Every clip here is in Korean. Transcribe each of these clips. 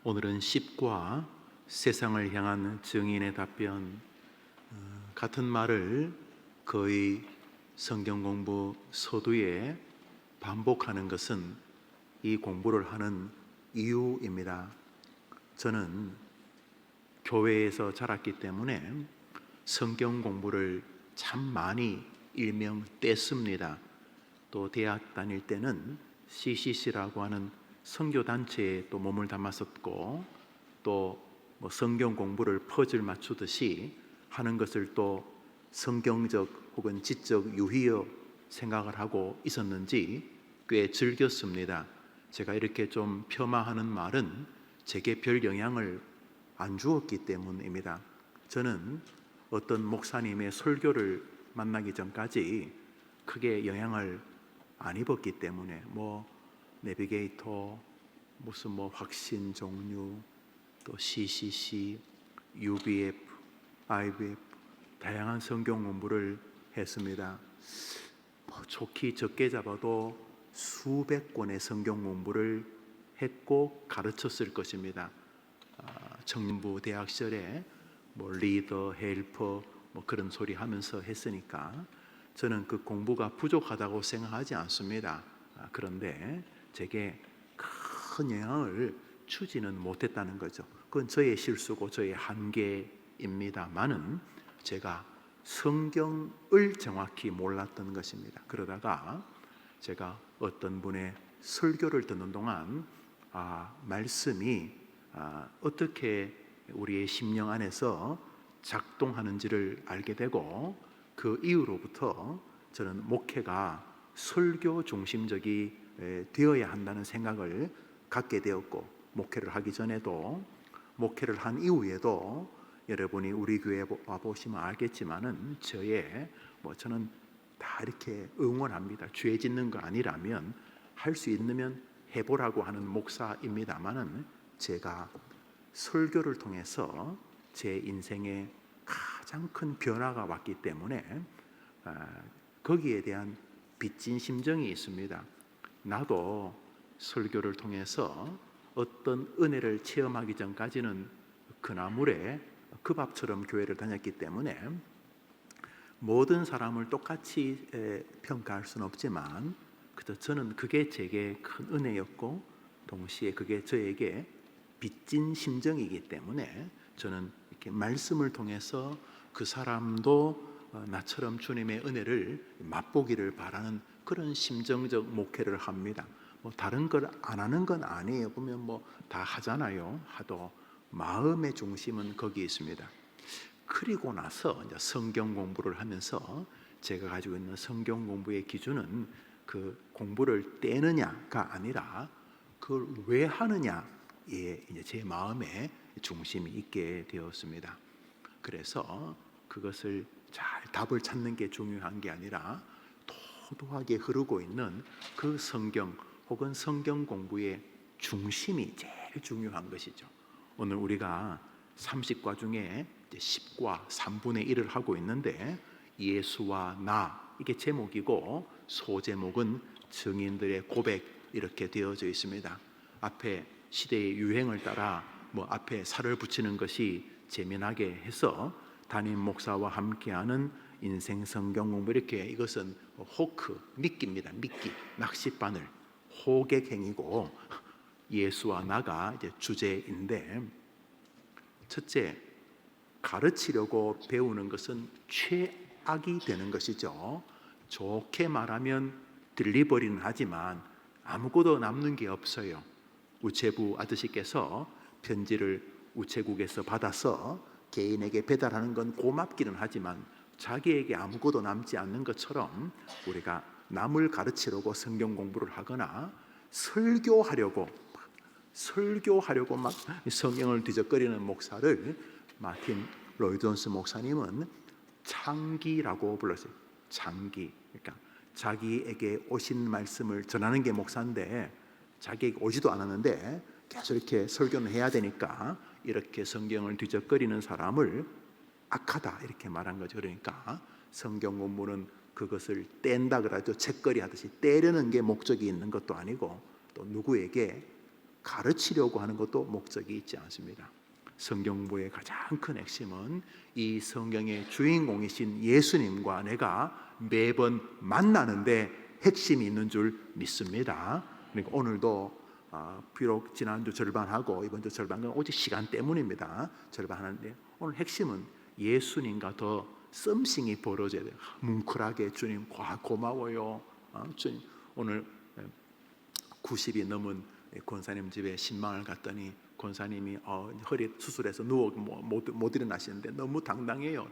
오늘은 십과 세상을 향한 증인의 답변, 같은 말을 거의 성경 공부 서두에 반복하는 것은 이 공부를 하는 이유입니다. 저는 교회에서 자랐기 때문에 성경 공부를 참 많이 일명 뗐습니다. 또 대학 다닐 때는 CCC라고 하는 선교단체에 또 몸을 담았었고, 또 성경 공부를 퍼즐 맞추듯이 하는 것을 또 성경적 혹은 지적 유희여 생각을 하고 있었는지 꽤 즐겼습니다. 제가 이렇게 좀 폄하하는 말은 제게 별 영향을 안 주었기 때문입니다. 저는 어떤 목사님의 설교를 만나기 전까지 크게 영향을 안 입었기 때문에 내비게이터, 무슨 확신 종류, 또 CCC, UBF, IBF 다양한 성경 공부를 했습니다. 좋게 적게 잡아도 수백 권의 성경 공부를 했고 가르쳤을 것입니다. 청년부 대학 시절에 리더, 헬퍼 그런 소리 하면서 했으니까 저는 그 공부가 부족하다고 생각하지 않습니다. 그런데 제게 큰 영향을 주지는 못했다는 거죠. 그건 저의 실수고 저의 한계입니다만은 제가 성경을 정확히 몰랐던 것입니다. 그러다가 제가 어떤 분의 설교를 듣는 동안 말씀이 어떻게 우리의 심령 안에서 작동하는지를 알게 되고, 그 이후로부터 저는 목회가 설교 중심적이 되어야 한다는 생각을 갖게 되었고, 목회를 하기 전에도 목회를 한 이후에도 여러분이 우리 교회에 와보시면 알겠지만은 저는 다 이렇게 응원합니다. 죄 짓는 거 아니라면 할 수 있으면 해보라고 하는 목사입니다만은 제가 설교를 통해서 제 인생에 가장 큰 변화가 왔기 때문에 거기에 대한 빚진 심정이 있습니다. 나도 설교를 통해서 어떤 은혜를 체험하기 전까지는 그나물에 그 밥처럼 교회를 다녔기 때문에 모든 사람을 똑같이 평가할 수는 없지만 그저 저는 그게 제게 큰 은혜였고, 동시에 그게 저에게 빚진 심정이기 때문에 저는 이렇게 말씀을 통해서 그 사람도 나처럼 주님의 은혜를 맛보기를 바라는 그런 심정적 목회를 합니다. 다른 걸 안 하는 건 아니에요. 보면 다 하잖아요. 하도 마음의 중심은 거기에 있습니다. 그리고 나서 이제 성경 공부를 하면서 제가 가지고 있는 성경 공부의 기준은 그 공부를 떼느냐가 아니라 그걸 왜 하느냐에 이제 제 마음에 중심이 있게 되었습니다. 그래서 그것을 잘 답을 찾는 게 중요한 게 아니라 도도하게 흐르고 있는 그 성경 혹은 성경 공부의 중심이 제일 중요한 것이죠. 오늘 우리가 30과 중에 10과 3분의 1을 하고 있는데, 예수와 나 이게 제목이고 소제목은 증인들의 고백 이렇게 되어져 있습니다. 앞에 시대의 유행을 따라 앞에 살을 붙이는 것이 재미나게 해서 담임 목사와 함께하는 인생 성경 공부, 이렇게 이것은 호크, 미끼입니다. 미끼, 낚싯바늘, 호객행위고 예수와 나가 이제 주제인데, 첫째, 가르치려고 배우는 것은 최악이 되는 것이죠. 좋게 말하면 딜리버리는 하지만 아무것도 남는 게 없어요. 우체부 아저씨께서 편지를 우체국에서 받아서 개인에게 배달하는 건 고맙기는 하지만 자기에게 아무것도 남지 않는 것처럼, 우리가 남을 가르치려고 성경 공부를 하거나 설교하려고 막 성경을 뒤적거리는 목사를 마틴 로이드 존스 목사님은 창기라고 불렀어요. 창기. 그러니까 자기에게 오신 말씀을 전하는 게 목사인데 자기에게 오지도 않았는데 계속 이렇게 설교는 해야 되니까 이렇게 성경을 뒤적거리는 사람을 악하다 이렇게 말한 거죠. 그러니까 성경 공부는 그것을 뗀다 그러죠. 책거리 하듯이 떼려는 게 목적이 있는 것도 아니고, 또 누구에게 가르치려고 하는 것도 목적이 있지 않습니다. 성경 공부의 가장 큰 핵심은 이 성경의 주인공이신 예수님과 내가 매번 만나는데 핵심이 있는 줄 믿습니다. 그러니까 오늘도 비록 지난주 절반하고 이번 주 절반은 오직 시간 때문입니다. 절반 하는데 오늘 핵심은 예수님과 더 썸씽이 벌어져야 돼요. 뭉클하게 주님 고마워요. 주님 오늘 90이 넘은 권사님 집에 신방을 갔더니 권사님이 허리 수술해서 누워 못 일어나시는데 너무 당당해요.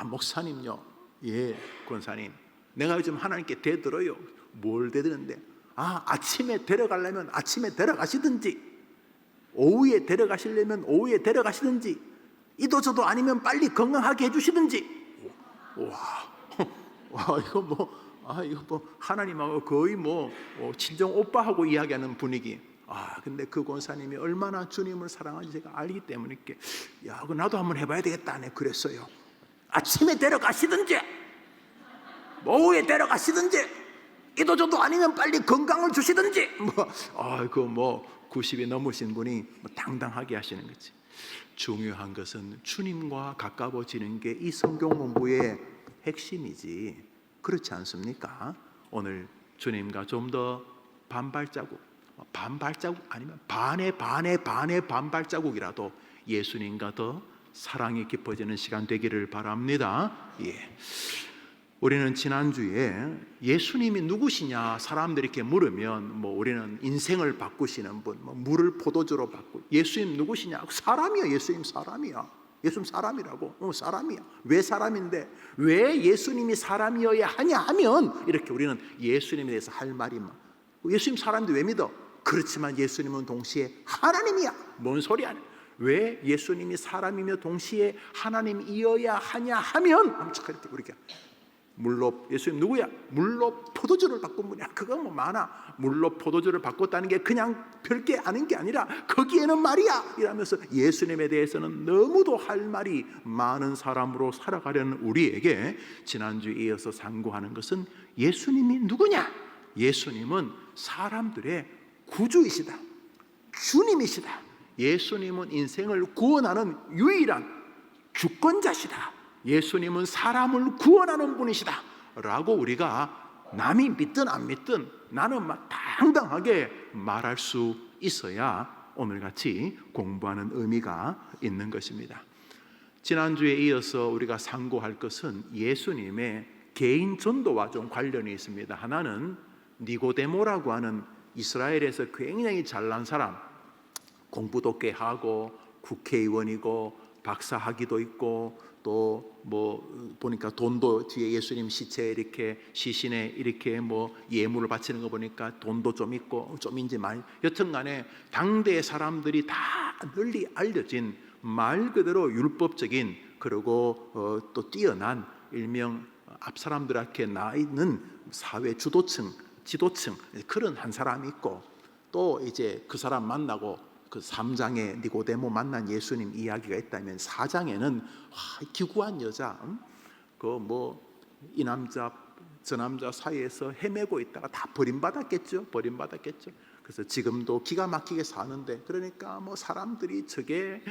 목사님요. 예, 권사님. 내가 요즘 하나님께 대들어요. 뭘 대드는데? 아침에 데려가려면 아침에 데려가시든지, 오후에 데려가시려면 오후에 데려가시든지, 이도저도 아니면 빨리 건강하게 해주시든지. 와, 이거 뭐 하나님하고 거의 친정 오빠하고 이야기하는 분위기. 근데 그 권사님이 얼마나 주님을 사랑하는지 제가 알기 때문에 이렇게 그거 나도 한번 해봐야 되겠다. 네, 그랬어요. 아침에 데려가시든지, 오후에 데려가시든지, 이도저도 아니면 빨리 건강을 주시든지. 90이 넘으신 분이 당당하게 하시는 거지. 중요한 것은 주님과 가까워지는 게 이 성경 공부의 핵심이지, 그렇지 않습니까? 오늘 주님과 좀 더 반발자국 아니면 반의 반발자국이라도 예수님과 더 사랑이 깊어지는 시간 되기를 바랍니다. 예. 우리는 지난주에 예수님이 누구시냐 사람들이 이렇게 물으면 우리는 인생을 바꾸시는 분, 물을 포도주로 바꾸고, 예수님 누구시냐? 사람이야. 예수님 사람이야. 예수님 사람이라고. 사람이야. 왜 사람인데 왜 예수님이 사람이어야 하냐 하면 이렇게 우리는 예수님에 대해서 할 말이 예수님 사람인데 왜 믿어? 그렇지만 예수님은 동시에 하나님이야. 뭔 소리 아니야? 왜 예수님이 사람이며 동시에 하나님이어야 하냐 하면 이렇게 우리가 물로, 예수님 누구야? 물로 포도주를 바꾼 분이야. 그거 많아. 물로 포도주를 바꿨다는 게 그냥 별게 아닌 게 아니라 거기에는 말이야 이러면서 예수님에 대해서는 너무도 할 말이 많은 사람으로 살아가려는 우리에게 지난주에 이어서 상고하는 것은 예수님이 누구냐? 예수님은 사람들의 구주이시다. 주님이시다. 예수님은 인생을 구원하는 유일한 주권자시다. 예수님은 사람을 구원하는 분이시다 라고 우리가 남이 믿든 안 믿든 나는 당당하게 말할 수 있어야 오늘같이 공부하는 의미가 있는 것입니다. 지난주에 이어서 우리가 상고할 것은 예수님의 개인 전도와 좀 관련이 있습니다. 하나는 니고데모라고 하는 이스라엘에서 굉장히 잘난 사람, 공부도 꽤 하고 국회의원이고 박사학위도 있고 또 보니까 돈도 뒤에 예수님 시체에 이렇게 시신에 이렇게 예물을 바치는 거 보니까 돈도 좀 있고 좀인지 많이, 여튼간에 당대 사람들이 다 널리 알려진 말 그대로 율법적인 그리고 또 뛰어난 일명 앞 사람들한테 나 있는 사회 주도층, 지도층 그런 한 사람이 있고, 또 이제 그 사람 만나고 그 3장에 니고데모 만난 예수님 이야기가 있다면 4장에는 기구한 여자, 이 남자 저 남자 사이에서 헤매고 있다가 다 버림받았겠죠. 그래서 지금도 기가 막히게 사는데, 그러니까 사람들이 저게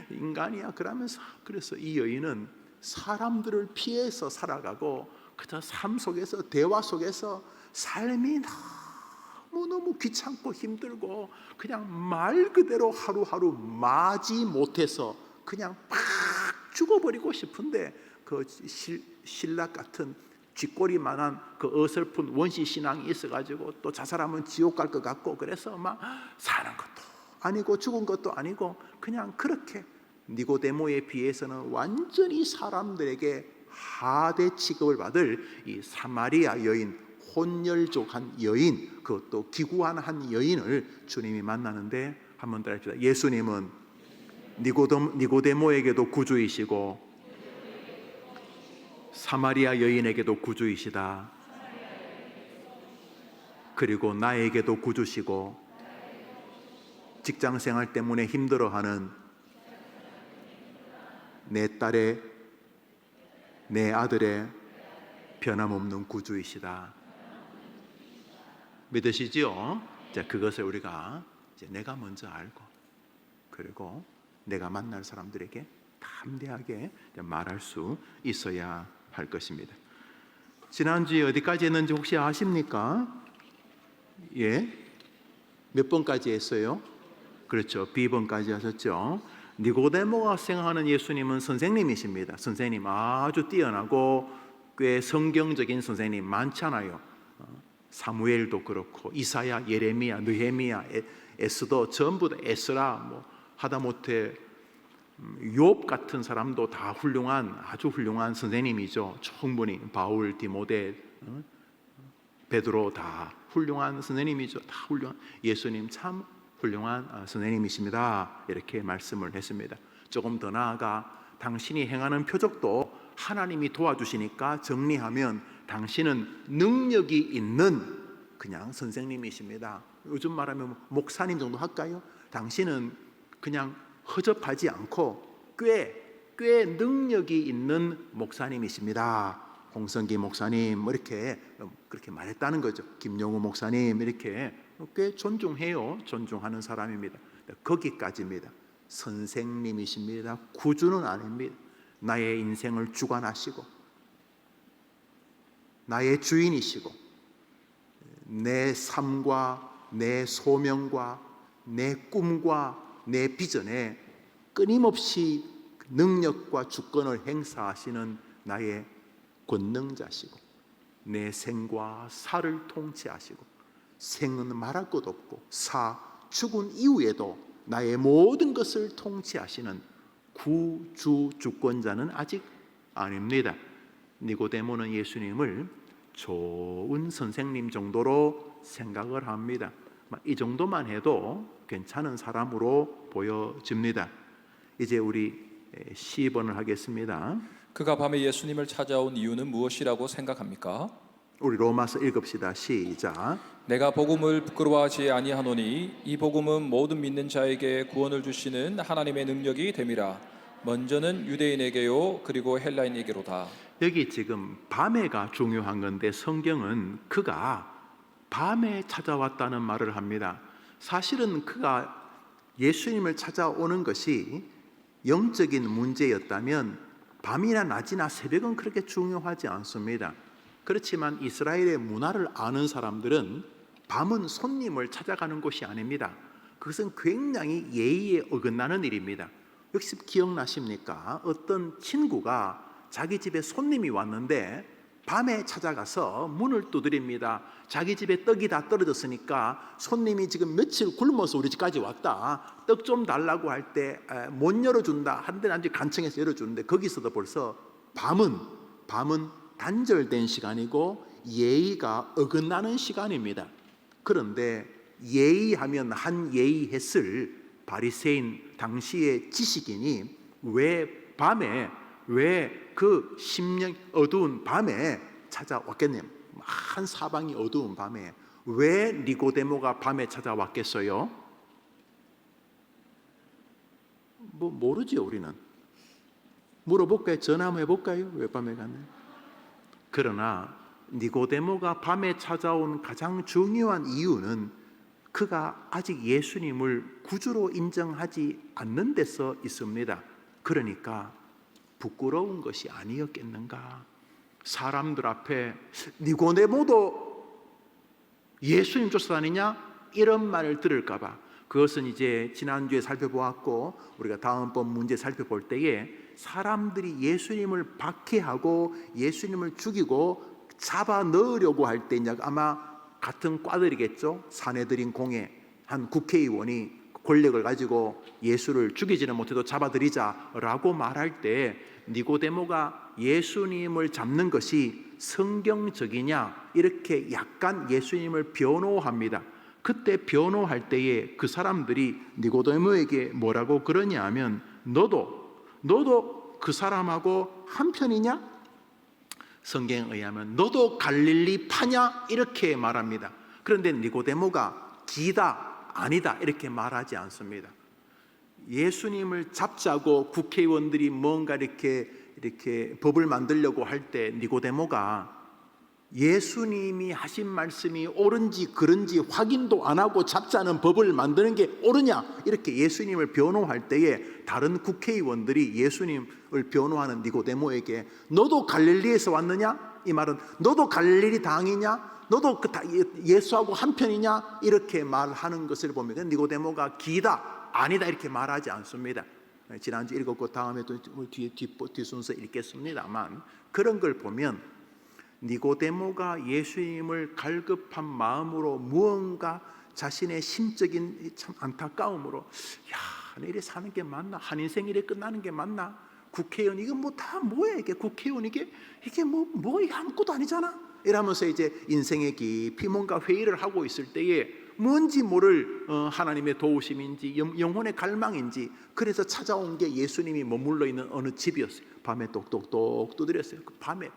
인간이야 그러면서, 그래서 이 여인은 사람들을 피해서 살아가고 그저 삶 속에서, 대화 속에서 삶이 너무 귀찮고 힘들고 그냥 말 그대로 하루하루 마지 못해서 그냥 팍 죽어버리고 싶은데, 그 신락 같은 쥐꼬리만한 그 어설픈 원시 신앙이 있어가지고 또 자살하면 지옥 갈 것 같고, 그래서 사는 것도 아니고 죽은 것도 아니고 그냥 그렇게 니고데모에 비해서는 완전히 사람들에게 하대 취급을 받을 이 사마리아 여인, 혼혈족한 여인, 그것도 기구한 한 여인을 주님이 만나는데, 한번 따라합시다. 예수님은 니고데모에게도 구주이시고 사마리아 여인에게도 구주이시다. 그리고 나에게도 구주시고 직장생활 때문에 힘들어하는 내 딸의, 내 아들의 변함없는 구주이시다. 믿으시지요? 자, 그것을 우리가 이제 내가 먼저 알고, 그리고 내가 만날 사람들에게 담대하게 말할 수 있어야 할 것입니다. 지난주에 어디까지 했는지 혹시 아십니까? 예? 몇 번까지 했어요? 그렇죠. B번까지 하셨죠. 니고데모가 생각하는 예수님은 선생님이십니다. 선생님, 아주 뛰어나고 꽤 성경적인 선생님 많잖아요. 사무엘도 그렇고 이사야, 예레미야, 느헤미야, 에스더 전부 다 에스라, 뭐 하다못해 욥 같은 사람도 다 훌륭한, 아주 훌륭한 선생님이죠. 충분히 바울, 디모데, 베드로 다 훌륭한 선생님이죠. 다 훌륭한, 예수님 참 훌륭한 선생님이십니다. 이렇게 말씀을 했습니다. 조금 더 나아가 당신이 행하는 표적도 하나님이 도와주시니까 정리하면 당신은 능력이 있는 그냥 선생님이십니다. 요즘 말하면 목사님 정도 할까요? 당신은 그냥 허접하지 않고 꽤 능력이 있는 목사님이십니다. 홍성기 목사님 뭐 이렇게 그렇게 말했다는 거죠. 김용우 목사님 이렇게 꽤 존중해요. 존중하는 사람입니다. 거기까지입니다. 선생님이십니다. 구주는 아닙니다. 나의 인생을 주관하시고 나의 주인이시고 내 삶과 내 소명과 내 꿈과 내 비전에 끊임없이 능력과 주권을 행사하시는 나의 권능자시고 내 생과 사를 통치하시고 생은 말할 것 없고 사 죽은 이후에도 나의 모든 것을 통치하시는 구주 주권자는 아직 아닙니다. 니고데모는 예수님을 좋은 선생님 정도로 생각을 합니다. 이 정도만 해도 괜찮은 사람으로 보여집니다. 이제 우리 C번을 하겠습니다. 그가 밤에 예수님을 찾아온 이유는 무엇이라고 생각합니까? 우리 로마서 읽읍시다. 시작. 내가 복음을 부끄러워하지 아니하노니 이 복음은 모든 믿는 자에게 구원을 주시는 하나님의 능력이 됨이라. 먼저는 유대인에게요 그리고 헬라인에게로다. 여기 지금 밤에가 중요한 건데 성경은 그가 밤에 찾아왔다는 말을 합니다. 사실은 그가 예수님을 찾아오는 것이 영적인 문제였다면 밤이나 낮이나 새벽은 그렇게 중요하지 않습니다. 그렇지만 이스라엘의 문화를 아는 사람들은 밤은 손님을 찾아가는 곳이 아닙니다. 그것은 굉장히 예의에 어긋나는 일입니다. 역시 기억나십니까? 어떤 친구가 자기 집에 손님이 왔는데 밤에 찾아가서 문을 두드립니다. 자기 집에 떡이 다 떨어졌으니까 손님이 지금 며칠 굶어서 우리 집까지 왔다. 떡 좀 달라고 할 때 못 열어준다. 한데 난지 간청해서 열어주는데 거기서도 벌써 밤은 단절된 시간이고 예의가 어긋나는 시간입니다. 그런데 예의하면 한 예의했을 바리새인 당시의 지식인이 왜 밤에 왜 그 심령 어두운 밤에 찾아왔겠네요. 한 사방이 어두운 밤에 왜 니고데모가 밤에 찾아왔겠어요? 뭐 모르죠. 우리는 물어볼까요? 전화 한번 해볼까요? 왜 밤에 갔나요? 그러나 니고데모가 밤에 찾아온 가장 중요한 이유는 그가 아직 예수님을 구주로 인정하지 않는 데서 있습니다. 그러니까 부끄러운 것이 아니었겠는가? 사람들 앞에 니고데모도 예수님 쫓아다니냐? 이런 말을 들을까 봐. 그것은 이제 지난주에 살펴보았고 우리가 다음번 문제 살펴볼 때에 사람들이 예수님을 박해하고 예수님을 죽이고 잡아 넣으려고 할 때 아마 같은 과들이겠죠. 사내들인 공회 한 국회의원이 권력을 가지고 예수를 죽이지는 못해도 잡아들이자라고 말할 때 니고데모가 예수님을 잡는 것이 성경적이냐 이렇게 약간 예수님을 변호합니다. 그때 변호할 때에 그 사람들이 니고데모에게 뭐라고 그러냐 하면 너도 그 사람하고 한편이냐? 성경에 의하면 너도 갈릴리 파냐? 이렇게 말합니다. 그런데 니고데모가 기다 아니다 이렇게 말하지 않습니다. 예수님을 잡자고 국회의원들이 뭔가 이렇게 법을 만들려고 할 때 니고데모가 예수님이 하신 말씀이 옳은지 그른지 확인도 안 하고 잡자는 법을 만드는 게 옳으냐, 이렇게 예수님을 변호할 때에 다른 국회의원들이 예수님을 변호하는 니고데모에게 너도 갈릴리에서 왔느냐, 이 말은 너도 갈릴리 당이냐, 너도 예수하고 한편이냐, 이렇게 말하는 것을 보면 니고데모가 기다 아니다 이렇게 말하지 않습니다. 지난주 읽었고 다음에 또 뒤순서 읽겠습니다만, 그런 걸 보면 니고데모가 예수님을 갈급한 마음으로 무언가 자신의 심적인 참 안타까움으로, 야, 내일에 사는 게 맞나? 한 인생 일에 끝나는 게 맞나? 국회의원 이거 뭐 다 뭐야, 이게 국회의원 이게 뭐 아무것도 아니잖아. 이러면서 이제 인생의 깊이 뭔가 회의를 하고 있을 때에 뭔지 모를 하나님의 도우심인지 영혼의 갈망인지, 그래서 찾아온 게 예수님이 머물러 있는 어느 집이었어요. 밤에 똑똑똑 두드렸어요. 그 밤에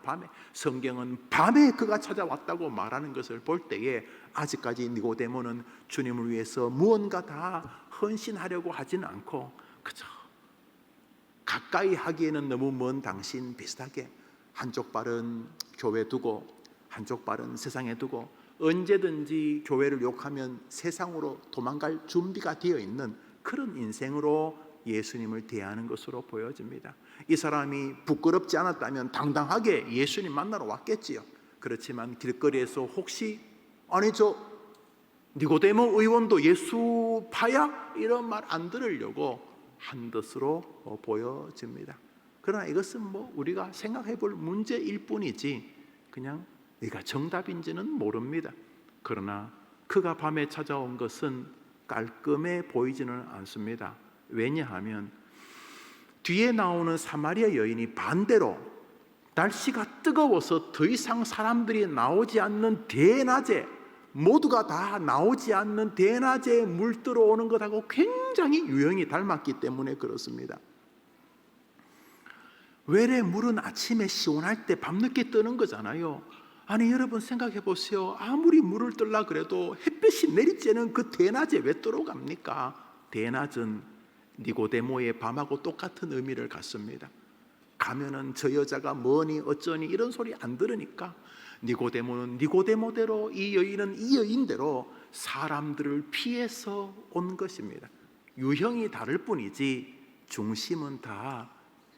성경은 밤에 그가 찾아왔다고 말하는 것을 볼 때에 아직까지 니고데모는 주님을 위해서 무언가 다 헌신하려고 하지는 않고 그저 가까이 하기에는 너무 먼 당신 비슷하게 한쪽 발은 교회 두고 한쪽 발은 세상에 두고 언제든지 교회를 욕하면 세상으로 도망갈 준비가 되어 있는 그런 인생으로 예수님을 대하는 것으로 보여집니다. 이 사람이 부끄럽지 않았다면 당당하게 예수님 만나러 왔겠지요. 그렇지만 길거리에서 혹시 아니 저 니고데모 의원도 예수파야? 이런 말 안 들으려고 한 것으로 보여집니다. 그러나 이것은 뭐 우리가 생각해 볼 문제일 뿐이지 그냥 이가 정답인지는 모릅니다. 그러나 그가 밤에 찾아온 것은 깔끔해 보이지는 않습니다. 왜냐하면 뒤에 나오는 사마리아 여인이 반대로 날씨가 뜨거워서 더 이상 사람들이 나오지 않는 대낮에, 모두가 다 나오지 않는 대낮에 물 들어오는 것하고 굉장히 유형이 닮았기 때문에 그렇습니다. 외래 물은 아침에 시원할 때 밤늦게 뜨는 거잖아요. 아니 여러분 생각해 보세요. 아무리 물을 뜨려 그래도 햇볕이 내리쬐는 그 대낮에 왜 뜨러 갑니까? 대낮은 니고데모의 밤하고 똑같은 의미를 갖습니다. 가면은 저 여자가 뭐니 어쩌니 이런 소리 안 들으니까 니고데모는 니고데모대로, 이 여인은 이 여인대로 사람들을 피해서 온 것입니다. 유형이 다를 뿐이지 중심은 다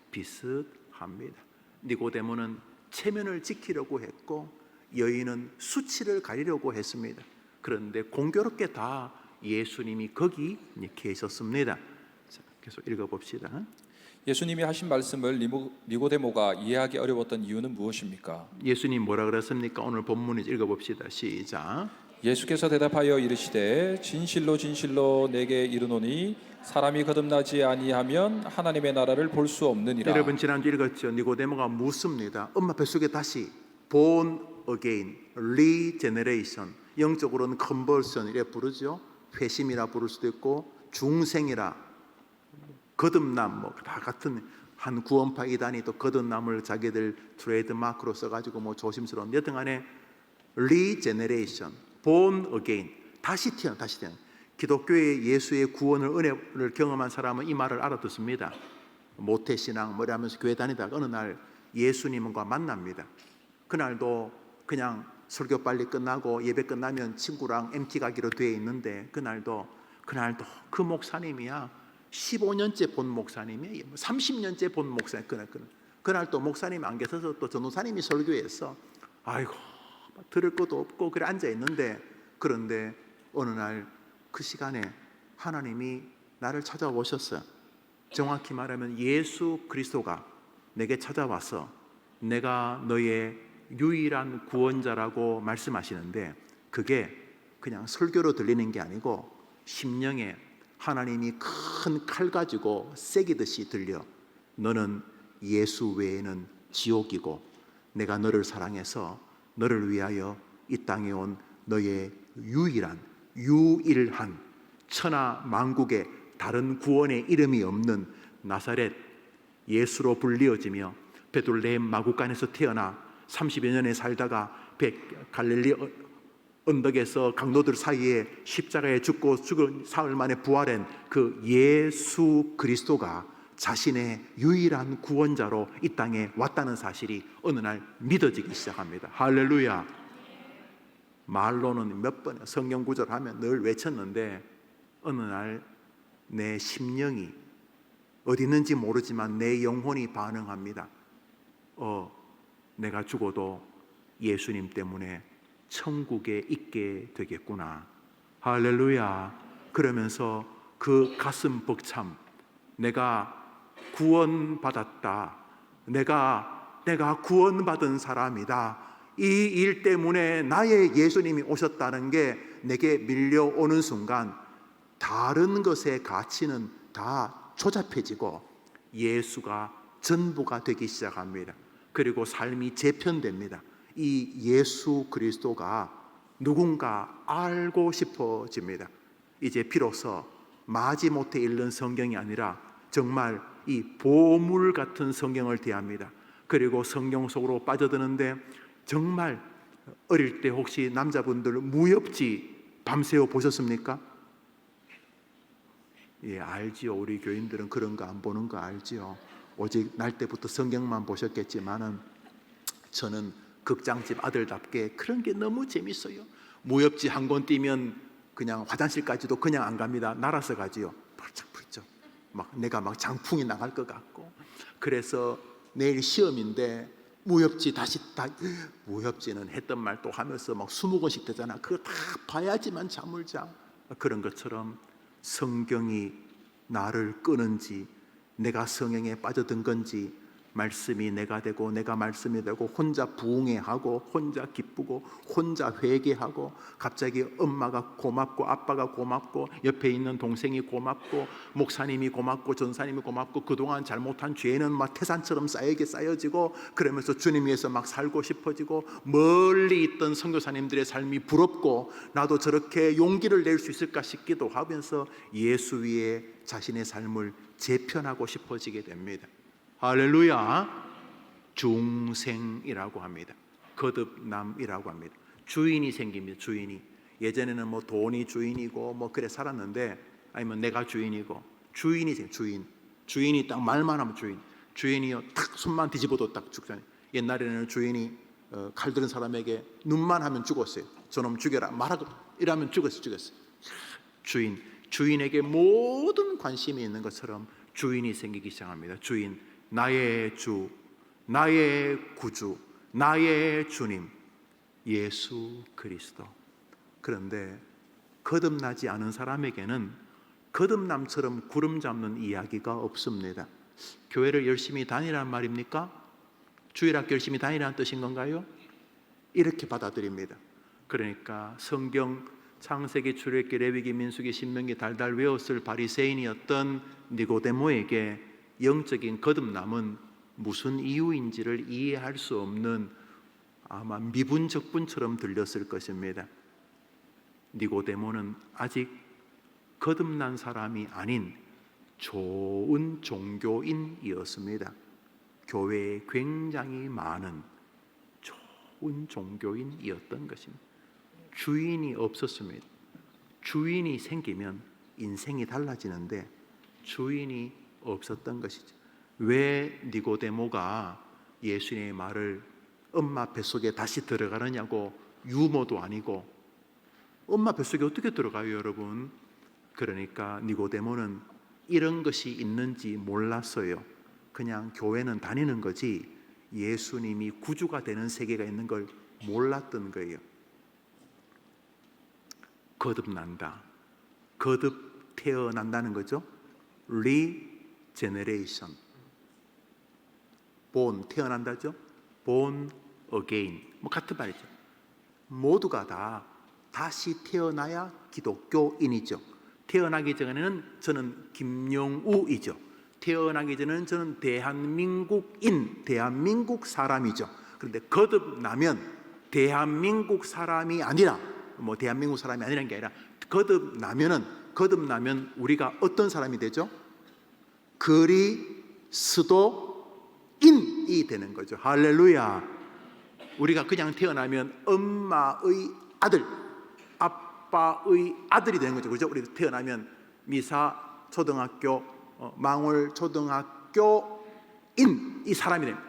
비슷합니다. 니고데모는 체면을 지키려고 했고 여인은 수치를 가리려고 했습니다. 그런데 공교롭게 다 예수님이 거기 계셨습니다. 자, 계속 읽어봅시다. 예수님이 하신 말씀을 니고데모가 이해하기 어려웠던 이유는 무엇입니까? 예수님 뭐라 그랬습니까? 오늘 본문을 읽어봅시다. 시작. 예수께서 대답하여 이르시되 진실로 진실로 내게 이르노니 사람이 거듭나지 아니하면 하나님의 나라를 볼 수 없느니라. 여러분 지난주 읽었죠. 니고데모가 묻습니다. 엄마 뱃속에 다시 born again, regeneration, 영적으로는 conversion 이래 부르죠. 회심이라 부를 수도 있고 중생이라, 거듭남, 뭐 다 같은 한 구원파 이단이 또 거듭남을 자기들 트레이드 마크로 써가지고 뭐 조심스러운 여튼간에 regeneration, born again, 다시 태어나. 기독교의 예수의 구원을 은혜를 경험한 사람은 이 말을 알아듣습니다. 모태신앙 뭐라 하면서 교회 다니다가 어느 날 예수님과 만납니다. 그날도 그냥 설교 빨리 끝나고 예배 끝나면 친구랑 MT 가기로 되어 있는데 그날도 그 목사님이야 15년째 본 목사님이 30년째 본 목사님. 그날 또 목사님 안 계셔서 또 전도사님이 설교했어. 아이고 들을 것도 없고 그래 앉아 있는데, 그런데 어느 날 그 시간에 하나님이 나를 찾아오셨어요. 정확히 말하면 예수 그리스도가 내게 찾아와서 내가 너의 유일한 구원자라고 말씀하시는데, 그게 그냥 설교로 들리는 게 아니고 심령에 하나님이 큰 칼 가지고 새기듯이 들려. 너는 예수 외에는 지옥이고 내가 너를 사랑해서 너를 위하여 이 땅에 온 너의 유일한 천하 만국에 다른 구원의 이름이 없는 나사렛 예수로 불리어지며 베들레헴 마구간에서 태어나 30여 년에 살다가 갈릴리 언덕에서 강도들 사이에 십자가에 죽고 죽은 사흘 만에 부활한 그 예수 그리스도가 자신의 유일한 구원자로 이 땅에 왔다는 사실이 어느 날 믿어지기 시작합니다. 할렐루야. 말로는 몇 번 성경 구절 하면 늘 외쳤는데 어느 날 내 심령이 어디 있는지 모르지만 내 영혼이 반응합니다. 내가 죽어도 예수님 때문에 천국에 있게 되겠구나. 할렐루야. 그러면서 그 가슴 벅참, 내가 구원받았다. 내가 구원받은 사람이다. 이 일 때문에 나의 예수님이 오셨다는 게 내게 밀려오는 순간 다른 것의 가치는 다 조잡해지고 예수가 전부가 되기 시작합니다. 그리고 삶이 재편됩니다. 이 예수 그리스도가 누군가 알고 싶어집니다. 이제 비로소 마지못해 읽는 성경이 아니라 정말 이 보물 같은 성경을 대합니다. 그리고 성경 속으로 빠져드는데 정말 어릴 때 혹시 남자분들 무협지 밤새워 보셨습니까? 예, 알지요. 우리 교인들은 그런 거 안 보는 거 알지요. 오직 날 때부터 성경만 보셨겠지만은 저는 극장집 아들답게 그런 게 너무 재밌어요. 무협지 한 권 띄면 그냥 화장실까지도 그냥 안 갑니다. 날아서 가지요. 펄쩍펄쩍. 내가 장풍이 나갈 것 같고. 그래서 내일 시험인데 무협지 무협지는 했던 말 또 하면서 20권씩 되잖아. 그거 다 봐야지만 잠을 자. 그런 것처럼 성경이 나를 끄는지, 내가 성경에 빠져든 건지, 말씀이 내가 되고 내가 말씀이 되고 혼자 부흥회하고 혼자 기쁘고 혼자 회개하고 갑자기 엄마가 고맙고 아빠가 고맙고 옆에 있는 동생이 고맙고 목사님이 고맙고 전사님이 고맙고 그동안 잘못한 죄는 태산처럼 쌓여지고 그러면서 주님 위해서 살고 싶어지고 멀리 있던 선교사님들의 삶이 부럽고 나도 저렇게 용기를 낼 수 있을까 싶기도 하면서 예수 위에 자신의 삶을 재편하고 싶어지게 됩니다. 할렐루야. 중생이라고 합니다. 거듭남이라고 합니다. 주인이 생깁니다. 주인이. 예전에는 돈이 주인이고 그래 살았는데, 아니면 내가 주인이고, 주인이 딱 말만 하면 주인이요 딱 손만 뒤집어도 딱 죽잖아요. 옛날에는 주인이 칼 들은 사람에게 눈만 하면 죽었어요. 저놈 죽여라 말하고 이러면 죽었어요. 주인에게 모든 관심이 있는 것처럼 주인이 생기기 시작합니다. 주인, 나의 주, 나의 구주, 나의 주님, 예수 그리스도. 그런데 거듭나지 않은 사람에게는 거듭남처럼 구름 잡는 이야기가 없습니다. 교회를 열심히 다니란 말입니까? 주일학교 열심히 다니라는 뜻인 건가요? 이렇게 받아들입니다. 그러니까 성경 창세기, 출애굽기, 레위기, 민수기, 신명기 달달 외웠을 바리새인이었던 니고데모에게 영적인 거듭남은 무슨 이유인지를 이해할 수 없는 아마 미분적분처럼 들렸을 것입니다. 니고데모는 아직 거듭난 사람이 아닌 좋은 종교인이었습니다. 교회에 굉장히 많은 좋은 종교인이었던 것입니다. 주인이 없었습니다. 주인이 생기면 인생이 달라지는데 주인이 없었던 것이죠. 왜 니고데모가 예수님의 말을 엄마 뱃속에 다시 들어가느냐고 유모도 아니고, 엄마 뱃속에 어떻게 들어가요, 여러분? 그러니까 니고데모는 이런 것이 있는지 몰랐어요. 그냥 교회는 다니는 거지 예수님이 구주가 되는 세계가 있는 걸 몰랐던 거예요. 거듭난다. 거듭 태어난다는 거죠. 리제너레이션. born, 태어난다죠. born again. 같은 말이죠. 모두가 다 다시 태어나야 기독교인이죠. 태어나기 전에는 저는 김영우이죠. 태어나기 전에는 저는 대한민국인, 대한민국 사람이죠. 그런데 거듭나면 대한민국 사람이 아니라, 대한민국 사람이 아니라는 게 아니라 거듭나면 우리가 어떤 사람이 되죠? 그리스도인이 되는 거죠. 할렐루야. 우리가 그냥 태어나면 엄마의 아들, 아빠의 아들이 되는 거죠. 그죠? 우리 태어나면 미사 초등학교 망월초등학교인 이 사람이 됩니다.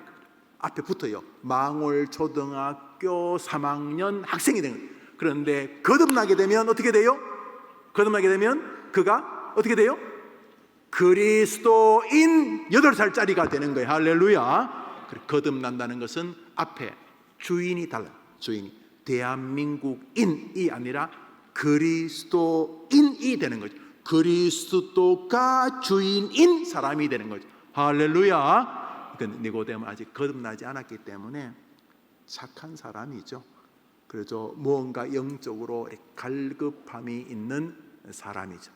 앞에 붙어요. 망월초등학교 3학년 학생이 되는 거예요. 그런데 거듭나게 되면 어떻게 돼요? 거듭나게 되면 그가 어떻게 돼요? 그리스도인 8살짜리가 되는 거예요. 할렐루야. 거듭난다는 것은 앞에 주인이 달라요. 주인이 대한민국인이 아니라 그리스도인이 되는 거죠. 그리스도가 주인인 사람이 되는 거죠. 할렐루야. 니고데모 아직 거듭나지 않았기 때문에 착한 사람이죠. 그래서 무언가 영적으로 갈급함이 있는 사람이죠.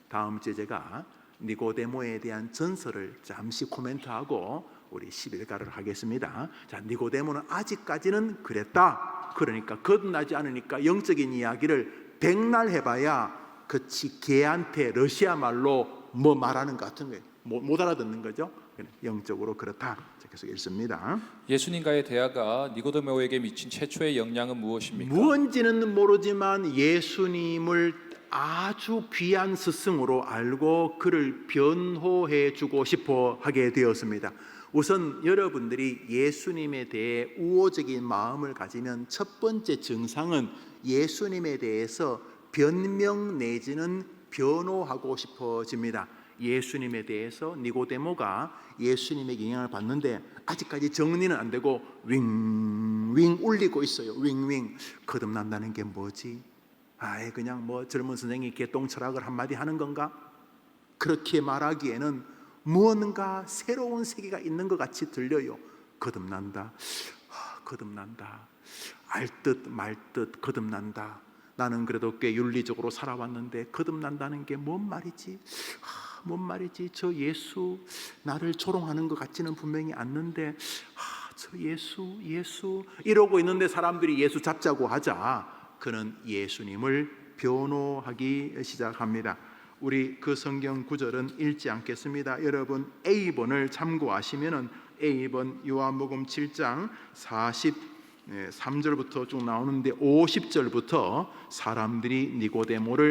다음 주에 제가 니고데모에 대한 전설을 잠시 코멘트하고 우리 11가를 하겠습니다. 자, 니고데모는 아직까지는 그랬다. 그러니까 거듭나지 않으니까 영적인 이야기를 백날 해봐야 그치 걔한테 러시아 말로 뭐 말하는 것 같은 거예요. 못 알아듣는 거죠. 영적으로 그렇다. 계속 읽습니다. 예수님과의 대화가 니고데모에게 미친 최초의 영향은 무엇입니까? 무언지는 모르지만 예수님을 아주 귀한 스승으로 알고 그를 변호해 주고 싶어 하게 되었습니다. 우선 여러분들이 예수님에 대해 우호적인 마음을 가지면 첫 번째 증상은 예수님에 대해서 변명 내지는 변호하고 싶어집니다. 예수님에 대해서 니고데모가 예수님의 영향을 받는데 아직까지 정리는 안 되고 윙윙 울리고 있어요. 윙윙. 거듭난다는 게 뭐지? 아예 그냥 뭐 젊은 선생이 개똥철학을 한마디 하는 건가? 그렇게 말하기에는 무언가 새로운 세계가 있는 것 같이 들려요. 거듭난다. 거듭난다. 알듯 말듯 거듭난다. 나는 그래도 꽤 윤리적으로 살아왔는데 거듭난다는 게 뭔 말이지? 뭔 말이지? 저 예수 나를 조롱하는 것 같지는 분명히 않는데 저 예수 이러고 있는데 사람들이 예수 잡자고 하자 그는 예수님을 변호하기 시작합니다. 우리 그 성경 구절은 읽지 않겠습니다. 여러분 A번을 참고하시면은 A번 요한복음 7장 43절부터 쭉 나오는데 50절부터 사람들이 니고데모가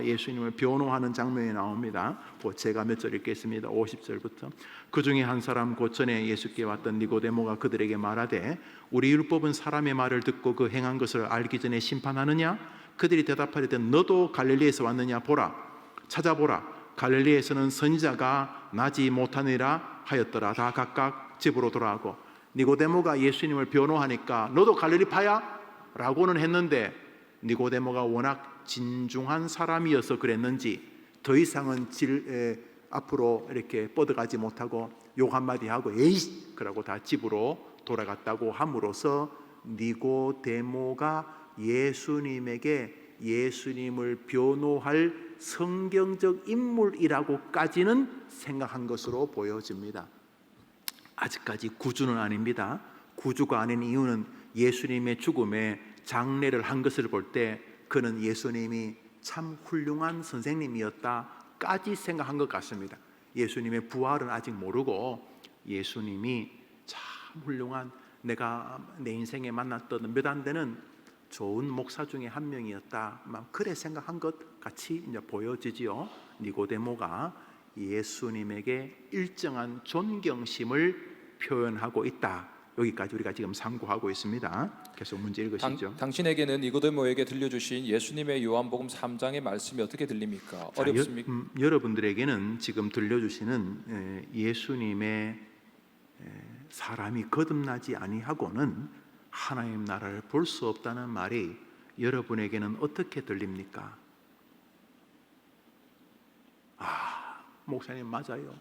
예수님을 변호하는 장면이 나옵니다. 제가 몇 절 읽겠습니다. 50절부터 그 중에 한 사람 곧 전에 예수께 왔던 니고데모가 그들에게 말하되 우리 율법은 사람의 말을 듣고 그 행한 것을 알기 전에 심판하느냐? 그들이 대답하리되 너도 갈릴리에서 왔느냐? 보라 찾아보라 갈릴리에서는 선지자가 나지 못하니라 하였더라. 다 각각 집으로 돌아가고 니고데모가 예수님을 변호하니까 너도 갈릴리파야? 라고는 했는데 니고데모가 워낙 진중한 사람이어서 그랬는지 더 이상은 앞으로 이렇게 뻗어가지 못하고 욕 한마디 하고 에이! 그러고 다 집으로 돌아갔다고 함으로써 니고데모가 예수님에게 예수님을 변호할 성경적 인물이라고까지는 생각한 것으로 보여집니다. 아직까지 구주는 아닙니다. 구주가 아닌 이유는 예수님의 죽음에 장례를 한 것을 볼 때 그는 예수님이 참 훌륭한 선생님이었다까지 생각한 것 같습니다. 예수님의 부활은 아직 모르고 예수님이 참 훌륭한 내가 내 인생에 만났던 몇 안 되는 좋은 목사 중에 한 명이었다. 그래 생각한 것 같이 이제 보여지지요. 니고데모가 예수님에게 일정한 존경심을 표현하고 있다. 여기까지 우리가 지금 상고하고 있습니다. 계속 문제 읽으시죠. 당신에게는 니고데모에게 들려주신 예수님의 요한복음 3장의 말씀이 어떻게 들립니까? 어렵습니까? 여러분들에게는 지금 들려주시는 예수님의 사람이 거듭나지 아니하고는 하나님 나라를 볼 수 없다는 말이 여러분에게는 어떻게 들립니까? 목사님 맞아요.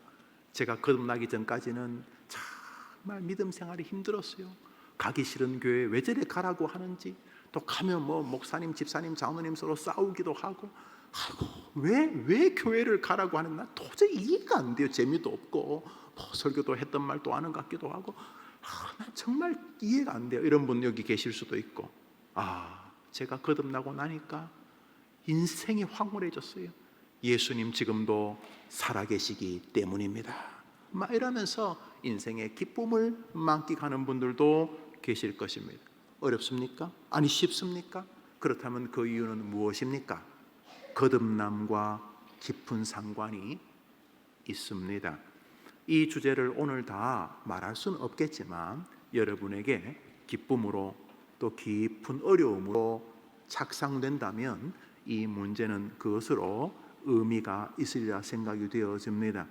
제가 거듭나기 전까지는 정말 믿음 생활이 힘들었어요. 가기 싫은 교회 왜 저래 가라고 하는지, 또 가면 뭐 목사님, 집사님, 장로님 서로 싸우기도 하고, 왜 교회를 가라고 하는 나 도저히 이해가 안 돼요. 재미도 없고 뭐 설교도 했던 말도 아는 것 같기도 하고, 난 정말 이해가 안 돼요. 이런 분 여기 계실 수도 있고, 제가 거듭나고 나니까 인생이 황홀해졌어요. 예수님 지금도 살아계시기 때문입니다. 이러면서 인생의 기쁨을 만끽하는 분들도 계실 것입니다. 어렵습니까? 아니 쉽습니까? 그렇다면 그 이유는 무엇입니까? 거듭남과 깊은 상관이 있습니다. 이 주제를 오늘 다 말할 수는 없겠지만 여러분에게 기쁨으로 또 깊은 어려움으로 착상된다면 이 문제는 그것으로 의미가 있으리라 생각이 되어집니다.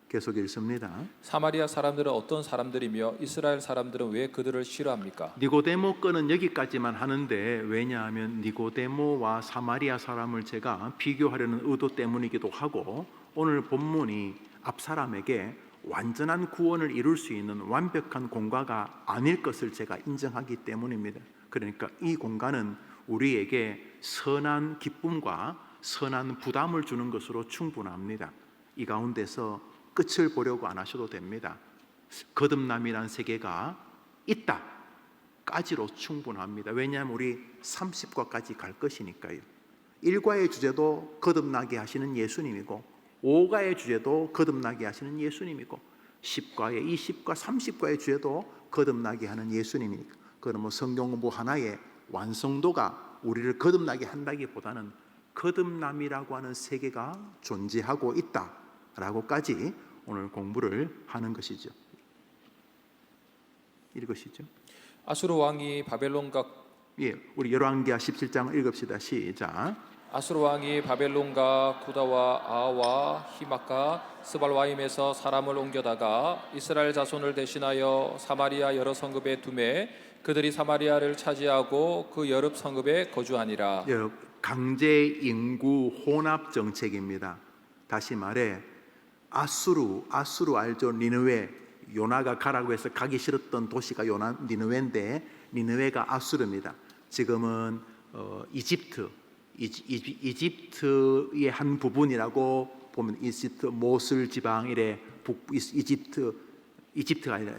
계속 읽습니다. 사마리아 사람들은 어떤 사람들이며 이스라엘 사람들은 왜 그들을 싫어합니까? 니고데모 건은 여기까지만 하는데 왜냐하면 니고데모와 사마리아 사람을 제가 비교하려는 의도 때문이기도 하고 오늘 본문이 앞 사람에게 완전한 구원을 이룰 수 있는 완벽한 공과가 아닐 것을 제가 인정하기 때문입니다. 그러니까 이 공과는 우리에게 선한 기쁨과 선한 부담을 주는 것으로 충분합니다. 이 가운데서 끝을 보려고 안 하셔도 됩니다. 거듭남이라는 세계가 있다까지로 충분합니다. 왜냐하면 우리 30과까지 갈 것이니까요. 1과의 주제도 거듭나게 하시는 예수님이고 5과의 주제도 거듭나게 하시는 예수님이고 10과의 20과 30과의 주제도 거듭나게 하는 예수님이니까 그러면 성경 공부 하나의 완성도가 우리를 거듭나게 한다기보다는 거듭남이라고 하는 세계가 존재하고 있다라고까지 오늘 공부를 하는 것이죠. 읽으시죠. 아수르 왕이 바벨론과 우리 열왕기하 17장 읽읍시다. 시작. 아수르 왕이 바벨론과 구다와 아와 히마카 스발와임에서 사람을 옮겨다가 이스라엘 자손을 대신하여 사마리아 여러 성읍에 두매 그들이 사마리아를 차지하고 그 여러 성읍에 거주하니라. 강제 인구 혼합 정책입니다. 다시 말해 아수르 알죠? 니느웨 요나가 가라고 해서 가기 싫었던 도시가 니느웨인데 니느웨가 아수르입니다. 지금은 이집트의 한 부분이라고 보면 이집트 모술 지방 이래 이집트가 아니라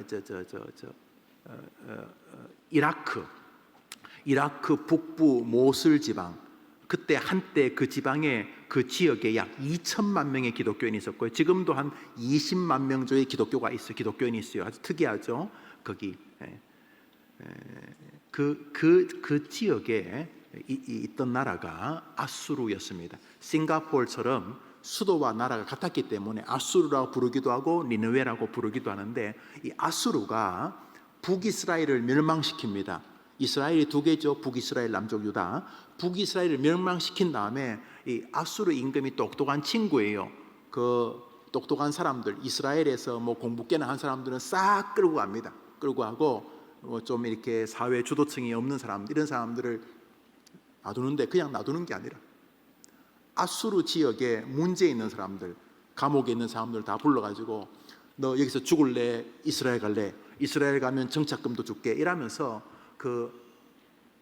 이라크 북부 모술 지방 그때 한때 그 지방에 그 지역에 약 2천만 명의 기독교인이 있었고요. 지금도 한 20만 명 정도의 기독교인이 있어요. 아주 특이하죠. 거기 그 지역에 있던 나라가 아수르였습니다. 싱가포르처럼 수도와 나라가 같았기 때문에 아수르라고 부르기도 하고 니느웨라고 부르기도 하는데 이 아수르가 북이스라엘을 멸망시킵니다. 이스라엘이 두 개죠. 북이스라엘, 남쪽 유다. 북이스라엘을 멸망시킨 다음에 이 아수르 임금이 똑똑한 친구예요. 그 똑똑한 사람들, 이스라엘에서 뭐 공부 꽤나 한 사람들은 싹 끌고 갑니다. 끌고 가고 좀 이렇게 사회 주도층이 없는 사람들, 이런 사람들을 놔두는데 그냥 놔두는 게 아니라 아수르 지역에 문제 있는 사람들, 감옥에 있는 사람들 다 불러가지고 너 여기서 죽을래? 이스라엘 갈래? 이스라엘 가면 정착금도 줄게. 이러면서 그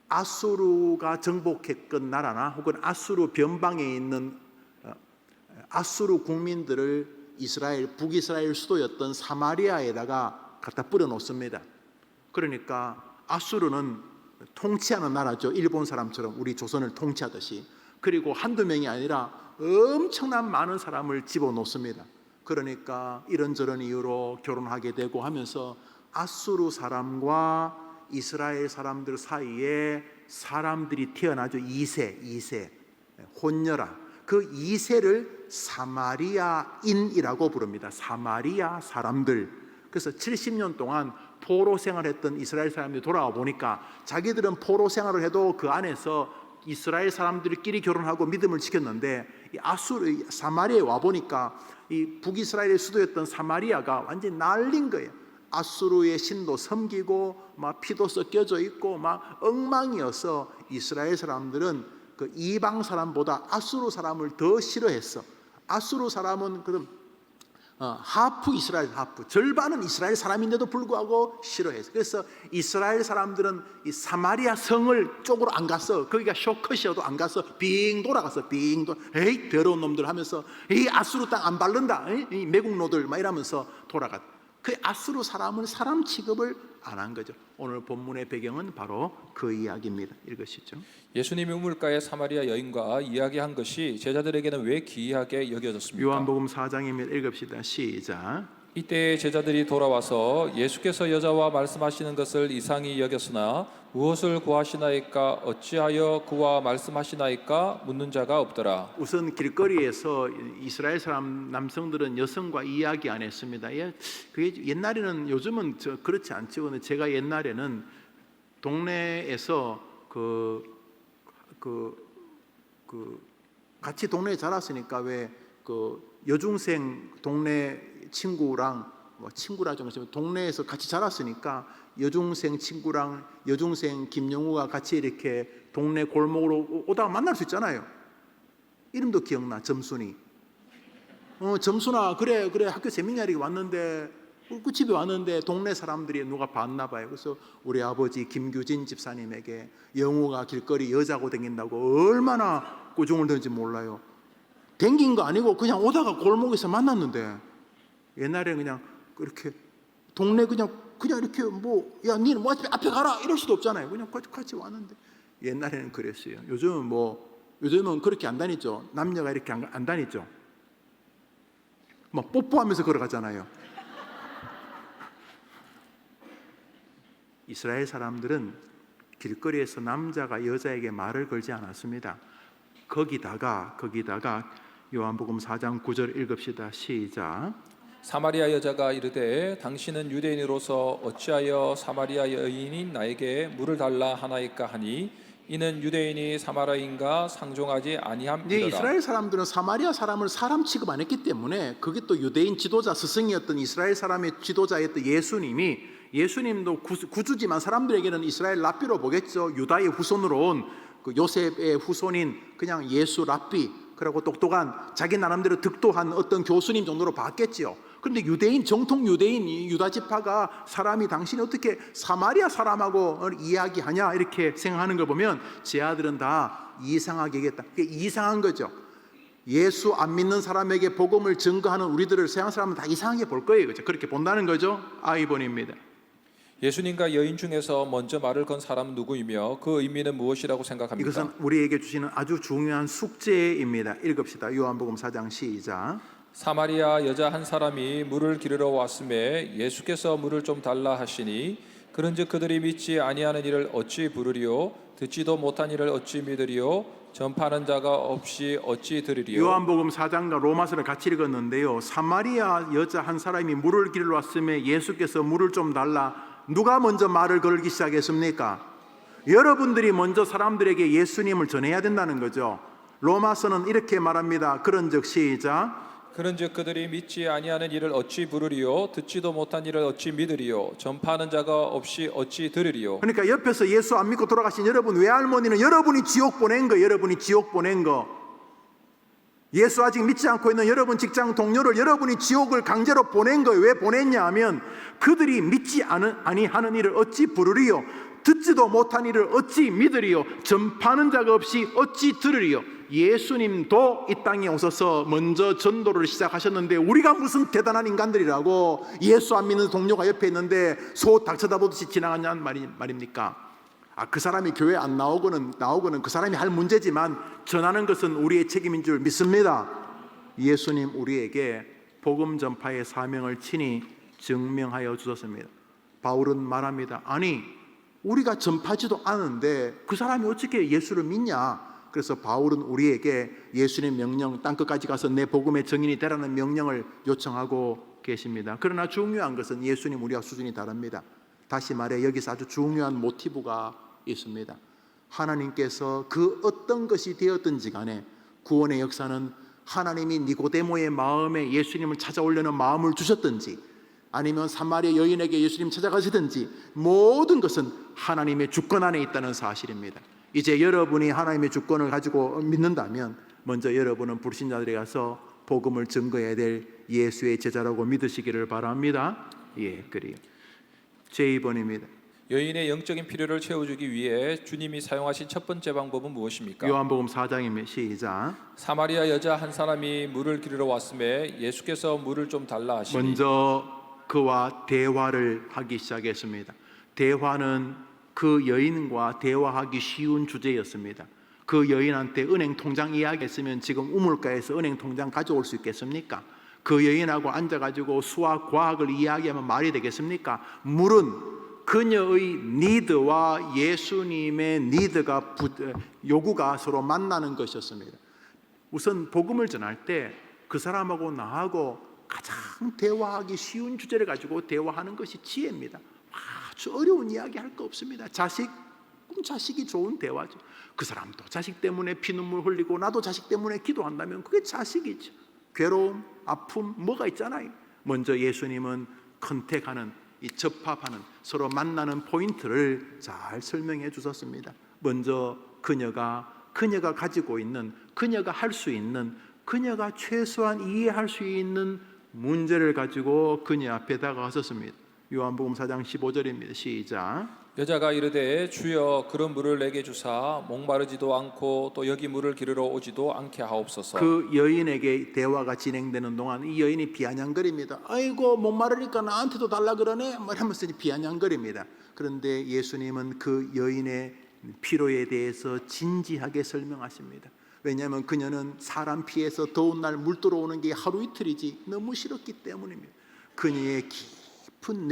아수르가 정복했던 나라나 혹은 아수르 변방에 있는 아수르 국민들을 북이스라엘 수도였던 사마리아에다가 갖다 뿌려 놓습니다. 그러니까 아수르는 통치하는 나라죠. 일본 사람처럼 우리 조선을 통치하듯이. 그리고 한두 명이 아니라 엄청난 많은 사람을 집어넣습니다. 그러니까 이런저런 이유로 결혼하게 되고 하면서 아수르 사람과 이스라엘 사람들 사이에 사람들이 태어나죠. 2세 혼혈아. 그 2세를 사마리아인이라고 부릅니다. 사마리아 사람들. 그래서 70년 동안 포로 생활했던 이스라엘 사람들이 돌아와 보니까 자기들은 포로 생활을 해도 그 안에서 이스라엘 사람들끼리 결혼하고 믿음을 지켰는데 이 사마리아에 와 보니까 이 북이스라엘의 수도였던 사마리아가 완전히 날린 거예요. 아수르의 신도 섬기고 막 피도 섞여져 있고 막 엉망이어서 이스라엘 사람들은 그 이방 사람보다 아수르 사람을 더 싫어했어. 아수르 사람은 그럼 하프 이스라엘 하프 절반은 이스라엘 사람인데도 불구하고 싫어했어. 그래서 이스라엘 사람들은 이 사마리아 성을 쪽으로 안 갔어. 거기가 쇼컷이어도 안 가서 빙 돌아갔어. 에이 더러운 놈들 하면서 이 아수르 땅 안 밟는다. 이 매국노들 막 이러면서 돌아갔. 그 아수르 사람은 사람 취급을 안 한 거죠. 오늘 본문의 배경은 바로 그 이야기입니다. 읽으시죠. 예수님이 우물가의 사마리아 여인과 이야기한 것이 제자들에게는 왜 기이하게 여겨졌습니까? 요한복음 4장입니다. 읽읍시다. 시작. 이때 제자들이 돌아와서 예수께서 여자와 말씀하시는 것을 이상히 여겼으나 무엇을 구하시나이까 어찌하여 그와 말씀하시나이까 묻는 자가 없더라. 우선 길거리에서 이스라엘 사람 남성들은 여성과 이야기 안 했습니다. 그게 옛날에는, 요즘은 그렇지 않죠. 근데 제가 옛날에는 동네에서 같이 동네에 자랐으니까 왜 여중생 동네 친구랑 친구라죠. 동네에서 같이 자랐으니까 여중생 친구랑 여중생 김영우가 같이 이렇게 동네 골목으로 오다가 만날 수 있잖아요. 이름도 기억나. 점순이. 점순아, 그래 학교 세미나리 왔는데 그 집에 왔는데 동네 사람들이 누가 봤나 봐요. 그래서 우리 아버지 김규진 집사님에게 영우가 길거리 여자고 댕긴다고 얼마나 꾸중을 듣는지 몰라요. 댕긴 거 아니고 그냥 오다가 골목에서 만났는데, 옛날에는 그냥 이렇게 동네 그냥 이렇게 야 니는 앞에 가라 이럴 수도 없잖아요. 그냥 같이 왔는데, 옛날에는 그랬어요. 요즘은 그렇게 안 다니죠. 남녀가 이렇게 안 다니죠. 뽀뽀하면서 걸어가잖아요. 이스라엘 사람들은 길거리에서 남자가 여자에게 말을 걸지 않았습니다. 거기다가 요한복음 4장 9절 읽읍시다. 시작. 사마리아 여자가 이르되 당신은 유대인으로서 어찌하여 사마리아 여인인 나에게 물을 달라 하나이까 하니 이는 유대인이 사마리아인과 상종하지 아니함이더라. 이스라엘 사람들은 사마리아 사람을 사람 취급 안 했기 때문에, 그게 또 유대인 지도자 스승이었던 이스라엘 사람의 지도자였던 예수님도 구주지만 사람들에게는 이스라엘 랍비로 보겠죠. 유다의 후손으로 온 요셉의 후손인 그냥 예수 랍비, 그리고 똑똑한 자기 나름대로 득도한 어떤 교수님 정도로 봤겠지요. 그런데 정통 유대인 유다 지파가 사람이 당신이 어떻게 사마리아 사람하고 이야기하냐 이렇게 생각하는 걸 보면 제 아들은 다 이상하게 얘기했다. 그게 이상한 거죠. 예수 안 믿는 사람에게 복음을 증거하는 우리들을 서양 사람은 다 이상하게 볼 거예요. 그렇죠? 그렇게 본다는 거죠. 아이본입니다. 예수님과 여인 중에서 먼저 말을 건 사람은 누구이며 그 의미는 무엇이라고 생각합니까? 이것은 우리에게 주시는 아주 중요한 숙제입니다. 읽읍시다. 요한복음 4장 시작. 사마리아 여자 한 사람이 물을 기르러 왔음에 예수께서 물을 좀 달라 하시니 그런즉 그들이 믿지 아니하는 이를 어찌 부르리요 듣지도 못한 이를 어찌 믿으리요 전파하는 자가 없이 어찌 들으리요. 요한복음 4장과 로마서를 같이 읽었는데요. 사마리아 여자 한 사람이 물을 기르러 왔음에 예수께서 물을 좀 달라. 누가 먼저 말을 걸기 시작했습니까? 여러분들이 먼저 사람들에게 예수님을 전해야 된다는 거죠. 로마서는 이렇게 말합니다. 그런즉 시작. 그런즉 그들이 믿지 아니하는 이를 어찌 부르리요 듣지도 못한 이를 어찌 믿으리요 전파하는 자가 없이 어찌 들으리요. 그러니까 옆에서 예수 안 믿고 돌아가신 여러분 외할머니는 여러분이 지옥 보낸 거, 여러분이 지옥 보낸 거. 예수 아직 믿지 않고 있는 여러분 직장 동료를 여러분이 지옥을 강제로 보낸 거예요. 왜 보냈냐 하면 그들이 믿지 아니하는 이를 어찌 부르리요 듣지도 못한 이를 어찌 믿으리요 전파하는 자가 없이 어찌 들으리요. 예수님도 이 땅에 오셔서 먼저 전도를 시작하셨는데 우리가 무슨 대단한 인간들이라고 예수 안 믿는 동료가 옆에 있는데 소 닭 쳐다보듯이 지나가냐는 말입니까? 그 사람이 교회 안 나오고는 그 사람이 할 문제지만 전하는 것은 우리의 책임인 줄 믿습니다. 예수님 우리에게 복음 전파의 사명을 친히 증명하여 주셨습니다. 바울은 말합니다. 아니 우리가 전파지도 않은데 그 사람이 어떻게 예수를 믿냐? 그래서 바울은 우리에게 예수님의 명령, 땅끝까지 가서 내 복음의 증인이 되라는 명령을 요청하고 계십니다. 그러나 중요한 것은 예수님 우리와 수준이 다릅니다. 다시 말해 여기서 아주 중요한 모티브가 있습니다. 하나님께서 그 어떤 것이 되었든지 간에 구원의 역사는 하나님이 니고데모의 마음에 예수님을 찾아오려는 마음을 주셨든지 아니면 사마리아 여인에게 예수님 찾아가시든지 모든 것은 하나님의 주권 안에 있다는 사실입니다. 이제 여러분이 하나님의 주권을 가지고 믿는다면 먼저 여러분은 불신자들에 가서 복음을 증거해야 될 예수의 제자라고 믿으시기를 바랍니다. 그래요. 제2번입니다. 여인의 영적인 필요를 채워주기 위해 주님이 사용하신 첫 번째 방법은 무엇입니까? 요한복음 4장입니다. 시작. 사마리아 여자 한 사람이 물을 기르러 왔음에 예수께서 물을 좀 달라 하시니 먼저 그와 대화를 하기 시작했습니다. 대화는 그 여인과 대화하기 쉬운 주제였습니다. 그 여인한테 은행 통장 이야기했으면 지금 우물가에서 은행 통장 가져올 수 있겠습니까? 그 여인하고 앉아가지고 수학, 과학을 이야기하면 말이 되겠습니까? 물은 그녀의 니드와 예수님의 니드가 요구가 서로 만나는 것이었습니다. 우선 복음을 전할 때 그 사람하고 나하고 가장 대화하기 쉬운 주제를 가지고 대화하는 것이 지혜입니다. 아주 어려운 이야기 할 거 없습니다. 자식이 좋은 대화죠. 그 사람도 자식 때문에 피눈물 흘리고 나도 자식 때문에 기도한다면 그게 자식이죠. 괴로움, 아픔 뭐가 있잖아요. 먼저 예수님은 컨택하는, 이 접합하는, 서로 만나는 포인트를 잘 설명해 주셨습니다. 먼저 그녀가 가지고 있는, 그녀가 할 수 있는, 그녀가 최소한 이해할 수 있는 문제를 가지고 그녀 앞에 다가섰습니다. 요한복음 4장 15절입니다. 시작. 여자가 이르되 주여 그런 물을 내게 주사 목마르지도 않고 또 여기 물을 기르러 오지도 않게 하옵소서. 그 여인에게 대화가 진행되는 동안 이 여인이 비아냥거립니다. 아이고 목마르니까 나한테도 달라 그러네 뭐 하면서 비아냥거립니다. 그런데 예수님은 그 여인의 필요에 대해서 진지하게 설명하십니다. 왜냐하면 그녀는 사람 피해서 더운 날 물 들어오는 게 하루 이틀이지 너무 싫었기 때문입니다. 그녀의 깊은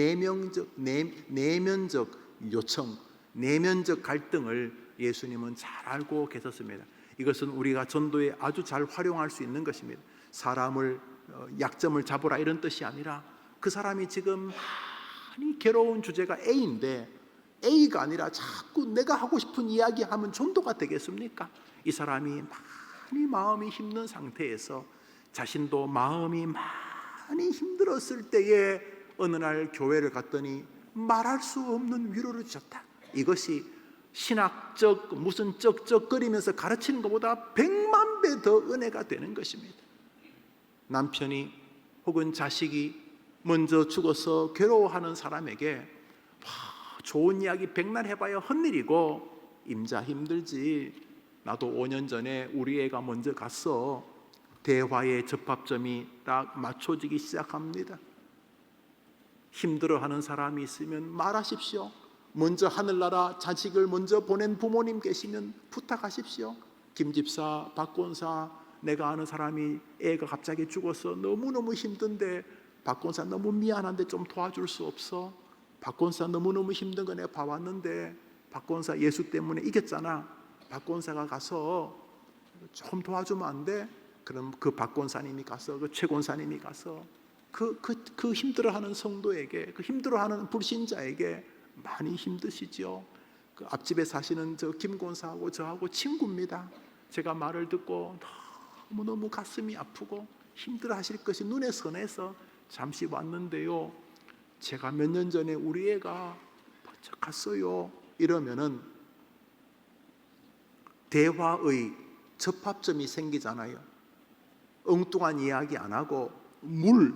내면적 요청, 내면적 갈등을 예수님은 잘 알고 계셨습니다. 이것은 우리가 전도에 아주 잘 활용할 수 있는 것입니다. 사람을 약점을 잡으라 이런 뜻이 아니라 그 사람이 지금 많이 괴로운 주제가 A인데 A가 아니라 자꾸 내가 하고 싶은 이야기하면 전도가 되겠습니까? 이 사람이 많이 마음이 힘든 상태에서 자신도 마음이 많이 힘들었을 때에 어느 날 교회를 갔더니 말할 수 없는 위로를 주셨다. 이것이 신학적 무슨 쩍쩍거리면서 가르치는 것보다 100만 배 더 은혜가 되는 것입니다. 남편이 혹은 자식이 먼저 죽어서 괴로워하는 사람에게 좋은 이야기 백날 해봐야 헛일이고 임자 힘들지. 나도 5년 전에 우리 애가 먼저 갔어. 대화의 접합점이 딱 맞춰지기 시작합니다. 힘들어하는 사람이 있으면 말하십시오. 먼저 하늘나라 자식을 먼저 보낸 부모님 계시면 부탁하십시오. 김집사, 박권사, 내가 아는 사람이 애가 갑자기 죽어서 너무너무 힘든데 박권사 너무 미안한데 좀 도와줄 수 없어? 박권사 너무너무 힘든 거 내가 봐왔는데 박권사 예수 때문에 이겼잖아. 박권사가 가서 좀 도와주면 안 돼? 그럼 그 박권사님이 가서 그 최권사님이 가서 그 힘들어하는 성도에게, 그 힘들어하는 불신자에게 많이 힘드시죠. 그 앞집에 사시는 저 김권사하고 저하고 친구입니다. 제가 말을 듣고 너무너무 가슴이 아프고 힘들어하실 것이 눈에 선해서 잠시 왔는데요. 제가 몇 년 전에 우리 애가 먼저 갔어요. 이러면은 대화의 접합점이 생기잖아요. 엉뚱한 이야기 안 하고 물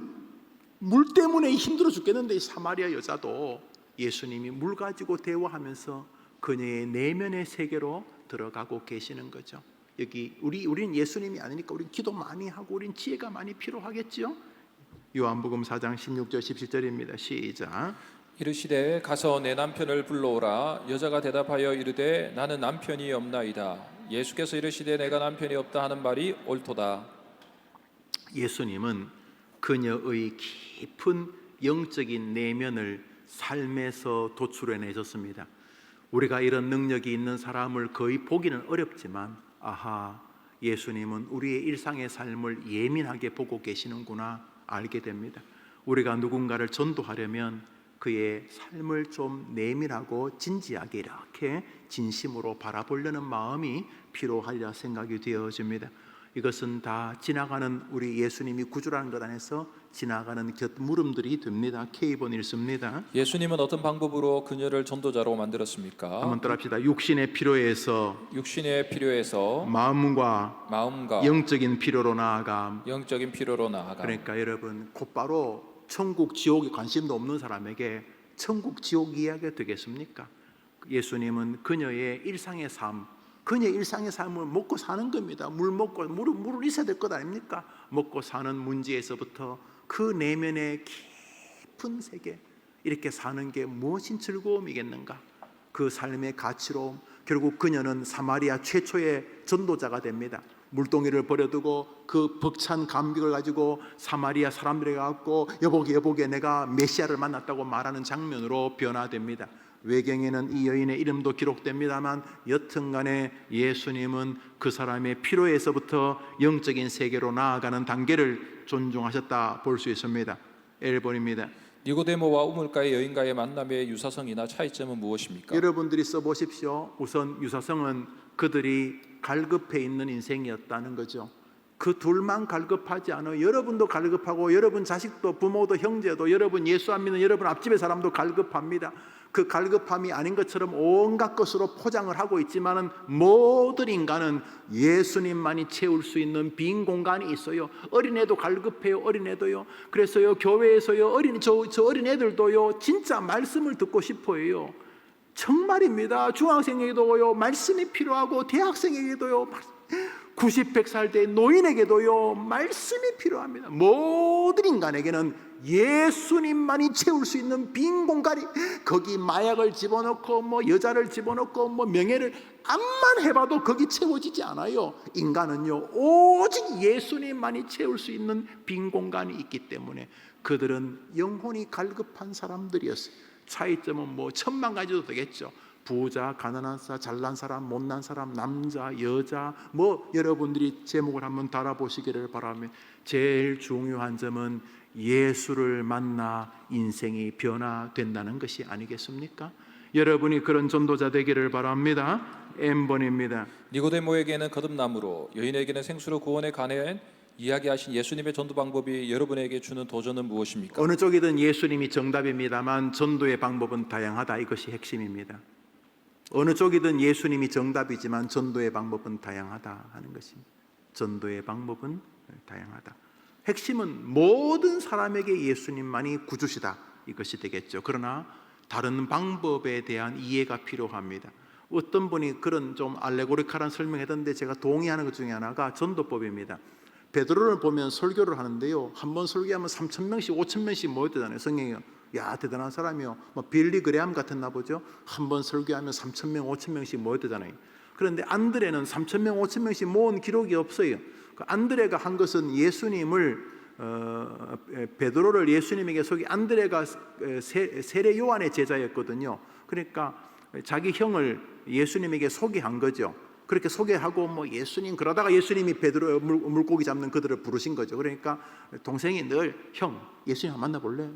때문에 힘들어 죽겠는데 이 사마리아 여자도 예수님이 물 가지고 대화하면서 그녀의 내면의 세계로 들어가고 계시는 거죠. 여기 우린 예수님이 아니니까 우린 기도 많이 하고 우린 지혜가 많이 필요하겠죠. 요한복음 4장 16절 17절입니다. 시작. 이르시되 가서 내 남편을 불러오라. 여자가 대답하여 이르되 나는 남편이 없나이다. 예수께서 이르시되 내가 남편이 없다 하는 말이 옳도다. 예수님은 그녀의 깊은 영적인 내면을 삶에서 도출해내셨습니다. 우리가 이런 능력이 있는 사람을 거의 보기는 어렵지만 예수님은 우리의 일상의 삶을 예민하게 보고 계시는구나 알게 됩니다. 우리가 누군가를 전도하려면 그의 삶을 좀 내밀하고 진지하게 이렇게 진심으로 바라보려는 마음이 필요하리라 생각이 되어집니다. 이것은 다 지나가는 우리 예수님이 구주라는 것 안에서 지나가는 곁물음들이 됩니다. K번 읽습니다. 예수님은 어떤 방법으로 그녀를 전도자로 만들었습니까? 한번 따라합시다. 육신의 필요에서 마음과 영적인 필요로 나아감. 그러니까 여러분 곧바로 천국 지옥에 관심도 없는 사람에게 천국 지옥 이야기가 되겠습니까? 예수님은 그녀의 일상의 삶, 그녀의 일상의 삶을 먹고 사는 겁니다. 물을 있어야 될 것 아닙니까? 먹고 사는 문제에서부터 그 내면의 깊은 세계, 이렇게 사는 게 무엇인 즐거움이겠는가? 그 삶의 가치로움. 결국 그녀는 사마리아 최초의 전도자가 됩니다. 물동이를 버려두고 그 벅찬 감격을 가지고 사마리아 사람들에게 갖고 여보게 내가 메시아를 만났다고 말하는 장면으로 변화됩니다. 외경에는 이 여인의 이름도 기록됩니다만 여튼간에 예수님은 그 사람의 피로에서부터 영적인 세계로 나아가는 단계를 존중하셨다 볼 수 있습니다. 1번입니다. 니고데모와 우물가의 여인과의 만남의 유사성이나 차이점은 무엇입니까? 여러분들이 써보십시오. 우선 유사성은 그들이 갈급해 있는 인생이었다는 거죠. 그 둘만 갈급하지 않아요. 여러분도 갈급하고 여러분 자식도 부모도 형제도 여러분 예수 안 믿는 여러분 앞집의 사람도 갈급합니다. 그 갈급함이 아닌 것처럼 온갖 것으로 포장을 하고 있지만은 모든 인간은 예수님만이 채울 수 있는 빈 공간이 있어요. 어린애도 갈급해요. 어린애도요. 그래서요 교회에서요 저 어린애들도요 진짜 말씀을 듣고 싶어해요. 정말입니다. 중학생에게도요 말씀이 필요하고 대학생에게도요 90, 100살 때 노인에게도요 말씀이 필요합니다. 모든 인간에게는 예수님만이 채울 수 있는 빈 공간이, 거기 마약을 집어넣고 뭐 여자를 집어넣고 뭐 명예를 암만 해봐도 거기 채워지지 않아요. 인간은요 오직 예수님만이 채울 수 있는 빈 공간이 있기 때문에 그들은 영혼이 갈급한 사람들이었어요. 차이점은 뭐 천만 가지도 되겠죠. 부자, 가난한 사람, 잘난 사람, 못난 사람, 남자, 여자, 뭐 여러분들이 제목을 한번 달아보시기를 바라며, 제일 중요한 점은 예수를 만나 인생이 변화된다는 것이 아니겠습니까? 여러분이 그런 전도자 되기를 바랍니다. N번입니다. 니고데모에게는 거듭남으로, 여인에게는 생수로 구원에 관해 이야기하신 예수님의 전도 방법이 여러분에게 주는 도전은 무엇입니까? 어느 쪽이든 예수님이 정답입니다만 전도의 방법은 다양하다. 이것이 핵심입니다. 어느 쪽이든 예수님이 정답이지만 전도의 방법은 다양하다 하는 것입니다. 전도의 방법은 다양하다. 핵심은 모든 사람에게 예수님만이 구주시다, 이것이 되겠죠. 그러나 다른 방법에 대한 이해가 필요합니다. 어떤 분이 그런 좀 알레고리칼한 설명했던데 제가 동의하는 것 중에 하나가 전도법입니다. 베드로를 보면 설교를 하는데요, 한 번 설교하면 3,000명씩 5,000명씩 모였다잖아요. 성경이 야 대단한 사람이요. 뭐 빌리 그레함 같았나 보죠. 한 번 설교하면 3,000명 5,000명씩 모였다잖아요. 그런데 안드레는 3,000명 5,000명씩 모은 기록이 없어요. 그 안드레가 한 것은 예수님을 베드로를 예수님에게 속이, 안드레가 세례 요한의 제자였거든요. 그러니까 자기 형을 예수님에게 소개한 거죠. 그렇게 소개하고 뭐 예수님, 그러다가 예수님이 베드로 물고기 잡는 그들을 부르신 거죠. 그러니까 동생이 늘 형 예수님 한번 만나볼래?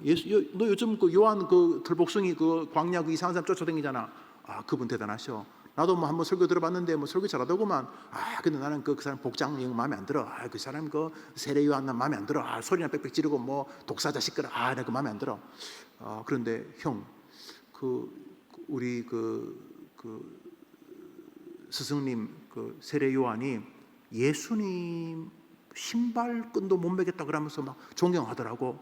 너 요즘 그 요한 그 들복숭이 그 광야 그 이상한 사람 쫓아다니잖아. 아 그분 대단하셔. 나도 뭐 한번 설교 들어봤는데 뭐 설교 잘하더구만. 아 근데 나는 그 사람 복장 이거 마음에 안 들어. 아 그 사람 그 세례 요한 난 마음에 안 들어. 아 소리나 빽빽 지르고 뭐 독사자 시끄러. 아 나 그 마음에 안 들어. 그런데 형 우리 그 스승님 그 세례 요한이 예수님 신발끈도 못 매겠다 그러면서 막 존경하더라고.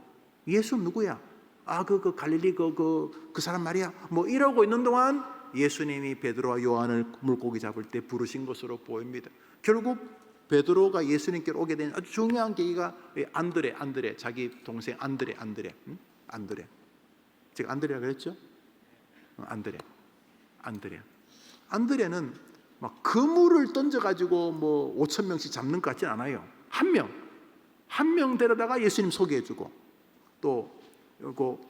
예수 누구야? 아 그 갈릴리 그 사람 말이야. 뭐 이러고 있는 동안 예수님이 베드로와 요한을 물고기 잡을 때 부르신 것으로 보입니다. 결국 베드로가 예수님께 오게 된 아주 중요한 계기가 안드레 자기 동생 안드레. 제가 안드레라 그랬죠? 안드레는 막 그물을 던져가지고 뭐 5,000명씩 잡는 것 같진 않아요. 한 명 데려다가 예수님 소개해주고, 또 요거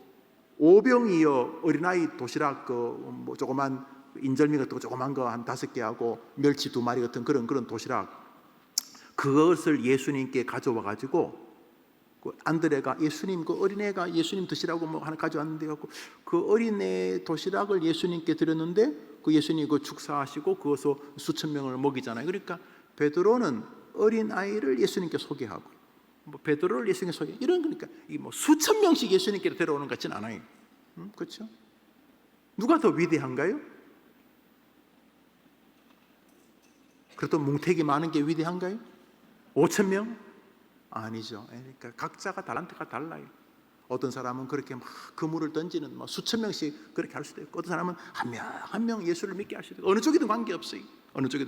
오병이어 어린아이 도시락 뭐 조그만 인절미 같은 거 조그만 거 한 5개 하고 멸치 2마리 같은 그런 도시락, 그것을 예수님께 가져와 가지고 그 안드레가 예수님 그 어린애가 예수님 드시라고 뭐 하나 가져왔는데 갖고 그 어린애 도시락을 예수님께 드렸는데 그 예수님이 그 축사하시고 그것을 수천 명을 먹이잖아요. 그러니까 베드로는 어린 아이를 예수님께 소개하고 뭐 베드로를 예수님께 소개, 이런 거니까 이 뭐 수천 명씩 예수님께 데려오는 것 같지는 않아요. 그렇죠? 누가 더 위대한가요? 그래도 뭉태기 많은 게 위대한가요? 5천 명? 아니죠. 그러니까 각자가 달란트가 달라요. 어떤 사람은 그렇게 막 그물을 던지는 뭐 수천 명씩 그렇게 할 수도 있고, 어떤 사람은 한 명 예수를 믿게 할 수도 있고, 어느 쪽이든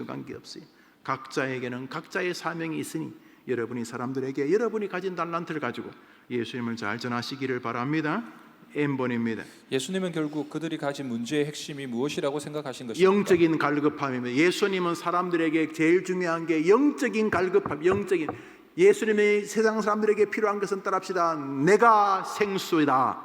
관계없어요. 각자에게는 각자의 사명이 있으니 여러분이 사람들에게 여러분이 가진 달란트를 가지고 예수님을 잘 전하시기를 바랍니다. N번입니다. 예수님은 결국 그들이 가진 문제의 핵심이 무엇이라고 생각하신 것입니까? 영적인 갈급함입니다. 예수님은 사람들에게 제일 중요한 게 영적인 갈급함, 영적인. 예수님이 세상 사람들에게 필요한 것은 따라합시다. 내가 생수이다.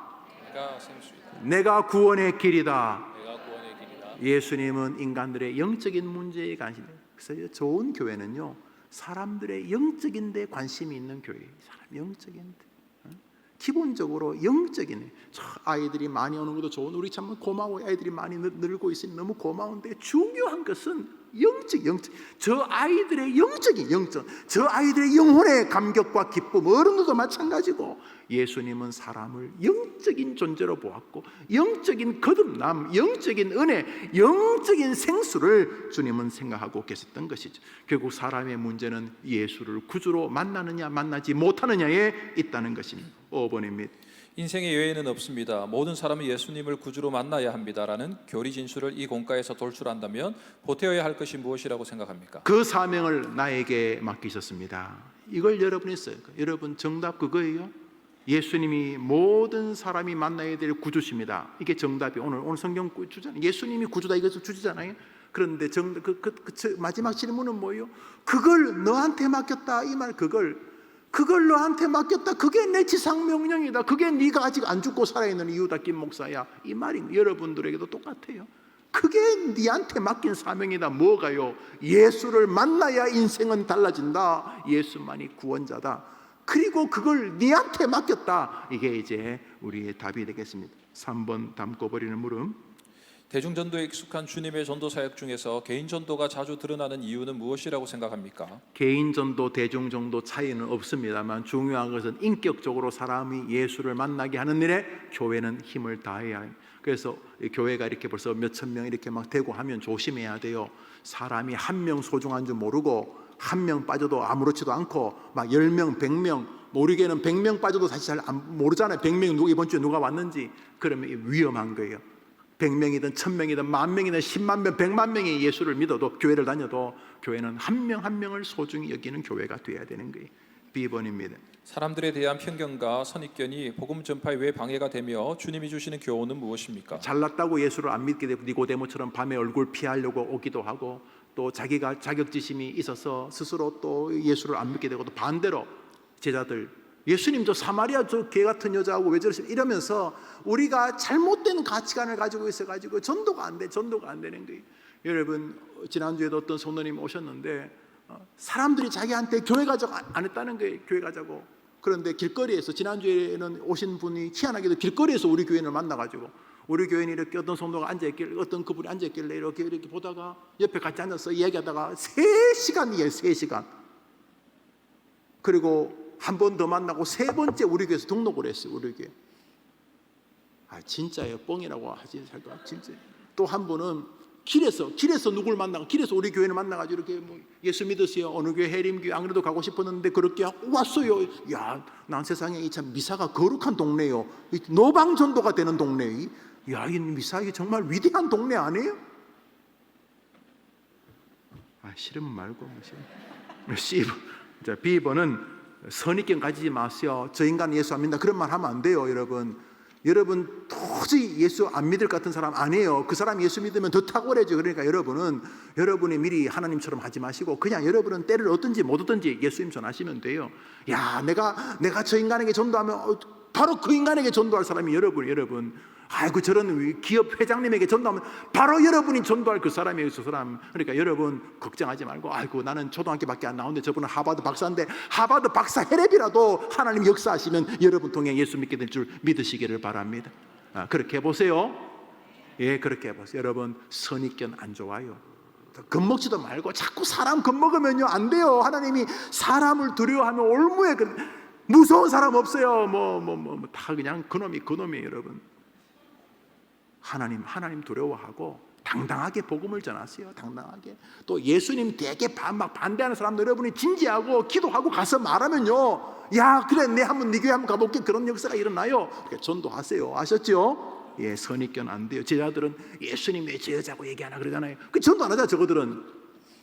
내가 생수이다. 내가 구원의 길이다. 내가 구원의 길이다. 예수님은 인간들의 영적인 문제에 관심이. 그래서 좋은 교회는요, 사람들의 영적인 데 관심이 있는 교회예요. 사람 영적인 데. 기본적으로 영적인, 아이들이 많이 오는 것도 좋은, 우리 참 고마워요. 아이들이 많이 늘고 있으니 너무 고마운데, 중요한 것은 영적. 저 아이들의 영적인 영적, 저 아이들의 영혼의 감격과 기쁨, 어른들도 마찬가지고, 예수님은 사람을 영적인 존재로 보았고, 영적인 거듭남, 영적인 은혜, 영적인 생수를 주님은 생각하고 계셨던 것이죠. 결국 사람의 문제는 예수를 구주로 만나느냐 만나지 못하느냐에 있다는 것입니다. 5번입니다. 인생의 예외는 없습니다. 모든 사람은 예수님을 구주로 만나야 합니다라는 교리 진술을 이 공과에서 돌출한다면 보태어야 할 것이 무엇이라고 생각합니까? 그 사명을 나에게 맡기셨습니다. 이걸 여러분이 써요. 여러분 정답 그거예요. 예수님이 모든 사람이 만나야 될 구주십니다. 이게 정답이 오늘 성경 주잖아요. 예수님이 구주다, 이것을 주잖아요. 그런데 마지막 질문은 뭐예요? 그걸 너한테 맡겼다, 이 말. 그걸 너한테 맡겼다. 그게 내 지상 명령이다. 그게 네가 아직 안 죽고 살아있는 이유다, 김 목사야. 이 말이 여러분들에게도 똑같아요. 그게 네한테 맡긴 사명이다. 뭐가요? 예수를 만나야 인생은 달라진다. 예수만이 구원자다. 그리고 그걸 네한테 맡겼다. 이게 이제 우리의 답이 되겠습니다. 3번 담고 버리는 물음. 대중전도에 익숙한 주님의 전도 사역 중에서 개인 전도가 자주 드러나는 이유는 무엇이라고 생각합니까? 개인 전도, 대중 전도 차이는 없습니다만 중요한 것은 인격적으로 사람이 예수를 만나게 하는 일에 교회는 힘을 다해야 해요. 그래서 교회가 이렇게 벌써 몇천 명 이렇게 막 되고 하면 조심해야 돼요. 사람이 한 명 소중한 줄 모르고 한 명 빠져도 아무렇지도 않고 막 10명, 100명, 우리 교회는 100명 빠져도 사실 잘 모르잖아요. 100명 이번 주에 누가 왔는지. 그러면 위험한 거예요. 100명이든 1000명이든 10,000명이든 10만 명, 100만 명이 예수를 믿어도, 교회를 다녀도 교회는 한 명 한 명을 소중히 여기는 교회가 돼야 되는 거예요. B번입니다. 사람들에 대한 편견과 선입견이 복음 전파에 왜 방해가 되며 주님이 주시는 교훈은 무엇입니까? 잘났다고 예수를 안 믿게 되고 니고데모처럼 밤에 얼굴 피하려고 오기도 하고, 또 자기가 자격지심이 있어서 스스로 또 예수를 안 믿게 되고, 또 반대로 제자들 예수님 저 사마리아 저 개 같은 여자하고 왜 저러시나 이러면서 우리가 잘못된 가치관을 가지고 있어가지고 전도가 안 되는 거예요. 여러분 지난주에도 어떤 성도님 오셨는데 사람들이 자기한테 교회 가자고 안 했다는 거예요. 교회 가자고. 그런데 길거리에서, 지난주에는 오신 분이 희한하게도 길거리에서 우리 교인을 만나가지고, 우리 교인이 이렇게 어떤 성도가 앉아있길래, 어떤 그분이 앉아있길래 이렇게 보다가 옆에 같이 앉아서 이야기하다가 3시간이에요. 3시간. 그리고 한 번 더 만나고 3번째 우리 교회에서 등록을 했어요. 우리 교회. 진짜예요. 뻥이라고 하지. 진짜. 또 한 분은 길에서 누굴 만나고, 길에서 우리 교회를 만나가지고 이렇게 예수 믿으세요. 어느 교회, 해림교회. 안 그래도 가고 싶었는데 그렇게 왔어요. 야, 난 세상에 이 참 미사가 거룩한 동네요. 노방전도가 되는 동네. 야, 이 미사 이게 정말 위대한 동네 아니에요? 싫으면 말고. 자, B번은 선입견 가지지 마세요. 저 인간 예수 안 믿는다, 그런 말 하면 안 돼요. 여러분 도저히 예수 안 믿을 것 같은 사람 아니에요. 그 사람 예수 믿으면 더 탁월해져. 그러니까 여러분이 미리 하나님처럼 하지 마시고 그냥 여러분은 때를 얻든지 못 얻든지 예수님 전하시면 돼요. 야, 내가 저 인간에게 전도하면 바로 그 인간에게 전도할 사람이 여러분. 아이고 저런 기업 회장님에게 전도하면 바로 여러분이 전도할 그 사람이에요. 그 사람. 그러니까 여러분 걱정하지 말고, 아이고 나는 초등학교밖에 안 나오는데 저분은 하버드 박사인데, 하버드 박사 헬랩이라도 하나님 역사하시면 여러분 통해 예수 믿게 될 줄 믿으시기를 바랍니다. 그렇게 해보세요. 예, 그렇게 해보세요. 여러분 선입견 안 좋아요. 겁먹지도 말고 자꾸 사람 겁먹으면요 안 돼요. 하나님이 사람을 두려워하면 올무에 무서운 사람 없어요. 다 그냥 그놈이 여러분. 하나님 두려워하고 당당하게 복음을 전하세요. 당당하게. 또 예수님 되게 막 반대하는 사람들 여러분이 진지하고 기도하고 가서 말하면요, 야 그래 내 한번 네 교회 한번 가볼게. 그런 역사가 일어나요. 그러니까 전도하세요. 아셨죠? 예, 선입견 안 돼요. 제자들은 예수님 왜 제 여자고 얘기하나 그러잖아요. 그 전도 안 하잖아. 저거들은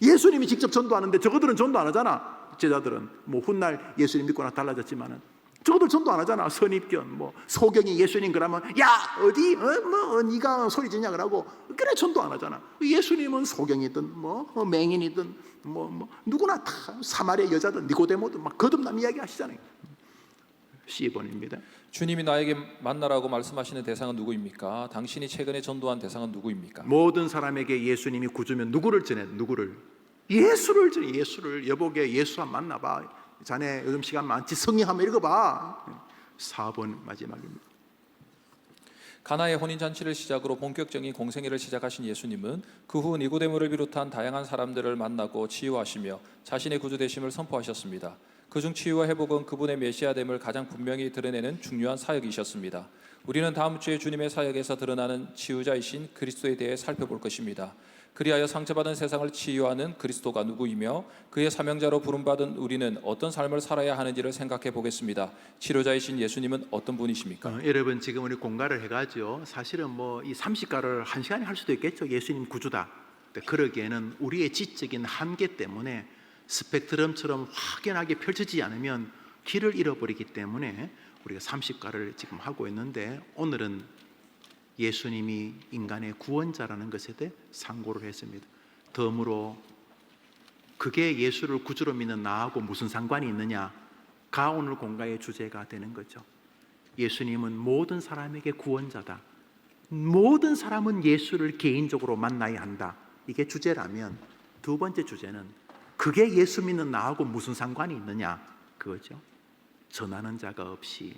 예수님이 직접 전도하는데 저거들은 전도 안 하잖아. 제자들은 훗날 예수님 믿고 나 달라졌지만은 저거들 전도 안 하잖아. 선입견, 뭐 소경이 예수님 그러면 야 어디 뭐 네가 소리 지냐 그러고 그래 전도 안 하잖아. 예수님은 소경이든 뭐 맹인이든 뭐 누구나 다 사마리아 여자든 니고데모든 막 거듭남 이야기 하시잖아요. 10번입니다. 주님이 나에게 만나라고 말씀하시는 대상은 누구입니까? 당신이 최근에 전도한 대상은 누구입니까? 모든 사람에게 예수님이 구주면 누구를 전해? 누구를? 예수를 전해. 예수를. 여보게 예수 한번 만나봐. 자네 요즘 시간 많지? 성경 한번 읽어봐. 4번 마지막입니다. 가나의 혼인잔치를 시작으로 본격적인 공생애를 시작하신 예수님은 그 후 니고데모를 비롯한 다양한 사람들을 만나고 치유하시며 자신의 구주되심을 선포하셨습니다. 그중 치유와 회복은 그분의 메시아됨을 가장 분명히 드러내는 중요한 사역이셨습니다. 우리는 다음 주에 주님의 사역에서 드러나는 치유자이신 그리스도에 대해 살펴볼 것입니다. 그리하여 상처받은 세상을 치유하는 그리스도가 누구이며 그의 사명자로 부름받은 우리는 어떤 삶을 살아야 하는지를 생각해 보겠습니다. 치료자이신 예수님은 어떤 분이십니까? 여러분 지금 우리 공가를 해가지고 사실은 뭐 이 30가를 한 시간에 할 수도 있겠죠. 예수님 구주다. 근데 그러기에는 우리의 지적인 한계 때문에 스펙트럼처럼 확연하게 펼쳐지지 않으면 길을 잃어버리기 때문에 우리가 30가를 지금 하고 있는데 오늘은 예수님이 인간의 구원자라는 것에 대해 상고를 했습니다. 덤으로 그게 예수를 구주로 믿는 나하고 무슨 상관이 있느냐가 오늘 공가의 주제가 되는 거죠. 예수님은 모든 사람에게 구원자다. 모든 사람은 예수를 개인적으로 만나야 한다. 이게 주제라면 두 번째 주제는 그게 예수 믿는 나하고 무슨 상관이 있느냐 그거죠. 전하는 자가 없이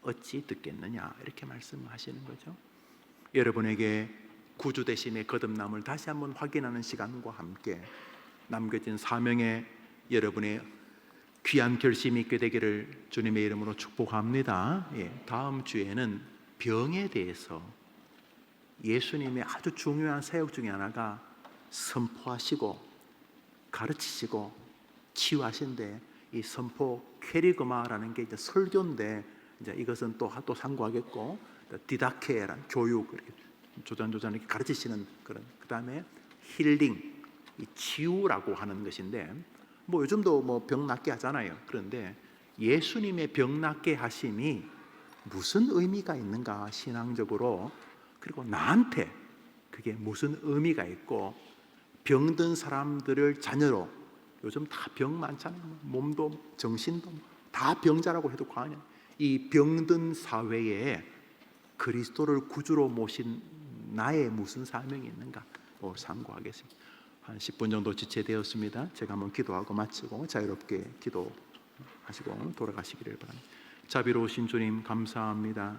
어찌 듣겠느냐 이렇게 말씀하시는 거죠. 여러분에게 구주 되심의 거듭남을 다시 한번 확인하는 시간과 함께 남겨진 사명에 여러분의 귀한 결심이 있게 되기를 주님의 이름으로 축복합니다. 다음 주에는 병에 대해서 예수님의 아주 중요한 사역 중에 하나가 선포하시고 가르치시고 치유하신데 이 선포 퀘리그마라는 게 이제 설교인데 이제 이것은 또 상고하겠고 디다케란 교육 조잔조잔 이렇게 가르치시는 그런 그다음에 힐링 이 치유라고 하는 것인데 뭐 요즘도 뭐 병 낫게 하잖아요. 그런데 예수님의 병 낫게 하심이 무슨 의미가 있는가 신앙적으로 그리고 나한테 그게 무슨 의미가 있고 병든 사람들을 자녀로 요즘 다 병 많잖아요. 몸도 정신도 다 병자라고 해도 과언이 이 병든 사회에 그리스도를 구주로 모신 나의 무슨 사명이 있는가 상고하겠습니다. 한 10분 정도 지체되었습니다. 제가 한번 기도하고 마치고 자유롭게 기도하시고 돌아가시기를 바랍니다. 자비로우신 주님 감사합니다.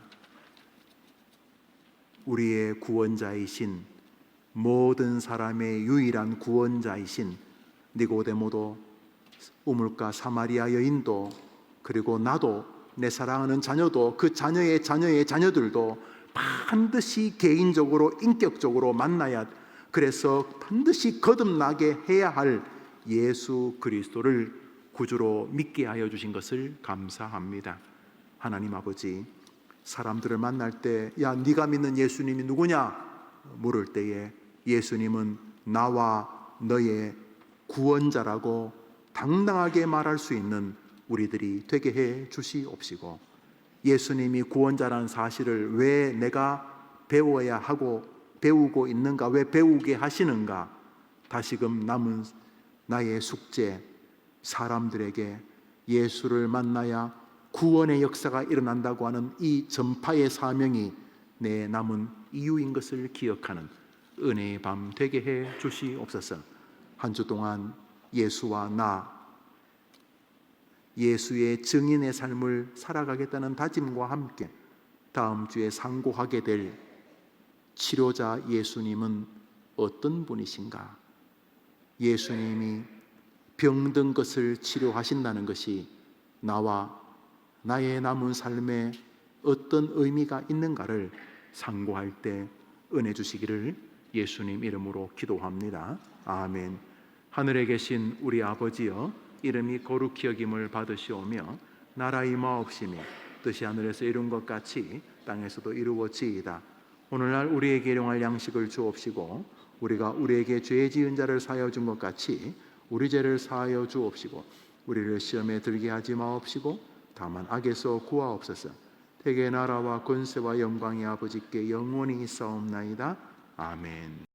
우리의 구원자이신 모든 사람의 유일한 구원자이신 니고데모도 우물가 사마리아 여인도 그리고 나도 내 사랑하는 자녀도 그 자녀의 자녀의 자녀들도 반드시 개인적으로 인격적으로 만나야 그래서 반드시 거듭나게 해야 할 예수 그리스도를 구주로 믿게 하여 주신 것을 감사합니다. 하나님 아버지 사람들을 만날 때 야 네가 믿는 예수님이 누구냐 물을 때에 예수님은 나와 너의 구원자라고 당당하게 말할 수 있는 우리들이 되게 해 주시옵시고 예수님이 구원자라는 사실을 왜 내가 배워야 하고 배우고 있는가 왜 배우게 하시는가 다시금 남은 나의 숙제 사람들에게 예수를 만나야 구원의 역사가 일어난다고 하는 이 전파의 사명이 내 남은 이유인 것을 기억하는 은혜의 밤 되게 해 주시옵소서. 한 주 동안 예수와 나 예수의 증인의 삶을 살아가겠다는 다짐과 함께 다음 주에 상고하게 될 치료자 예수님은 어떤 분이신가? 예수님이 병든 것을 치료하신다는 것이 나와 나의 남은 삶에 어떤 의미가 있는가를 상고할 때 은혜 주시기를 예수님 이름으로 기도합니다. 아멘. 하늘에 계신 우리 아버지여 이름이 거룩히 여김을 받으시오며 나라 임하옵시며 뜻이 하늘에서 이룬 것 같이 땅에서도 이루어지이다. 오늘날 우리에게 일용할 양식을 주옵시고 우리가 우리에게 죄 지은 자를 사하여 준 것 같이 우리 죄를 사하여 주옵시고 우리를 시험에 들게 하지 마옵시고 다만 악에서 구하옵소서. 대개 나라와 권세와 영광이 아버지께 영원히 있사옵나이다. 아멘.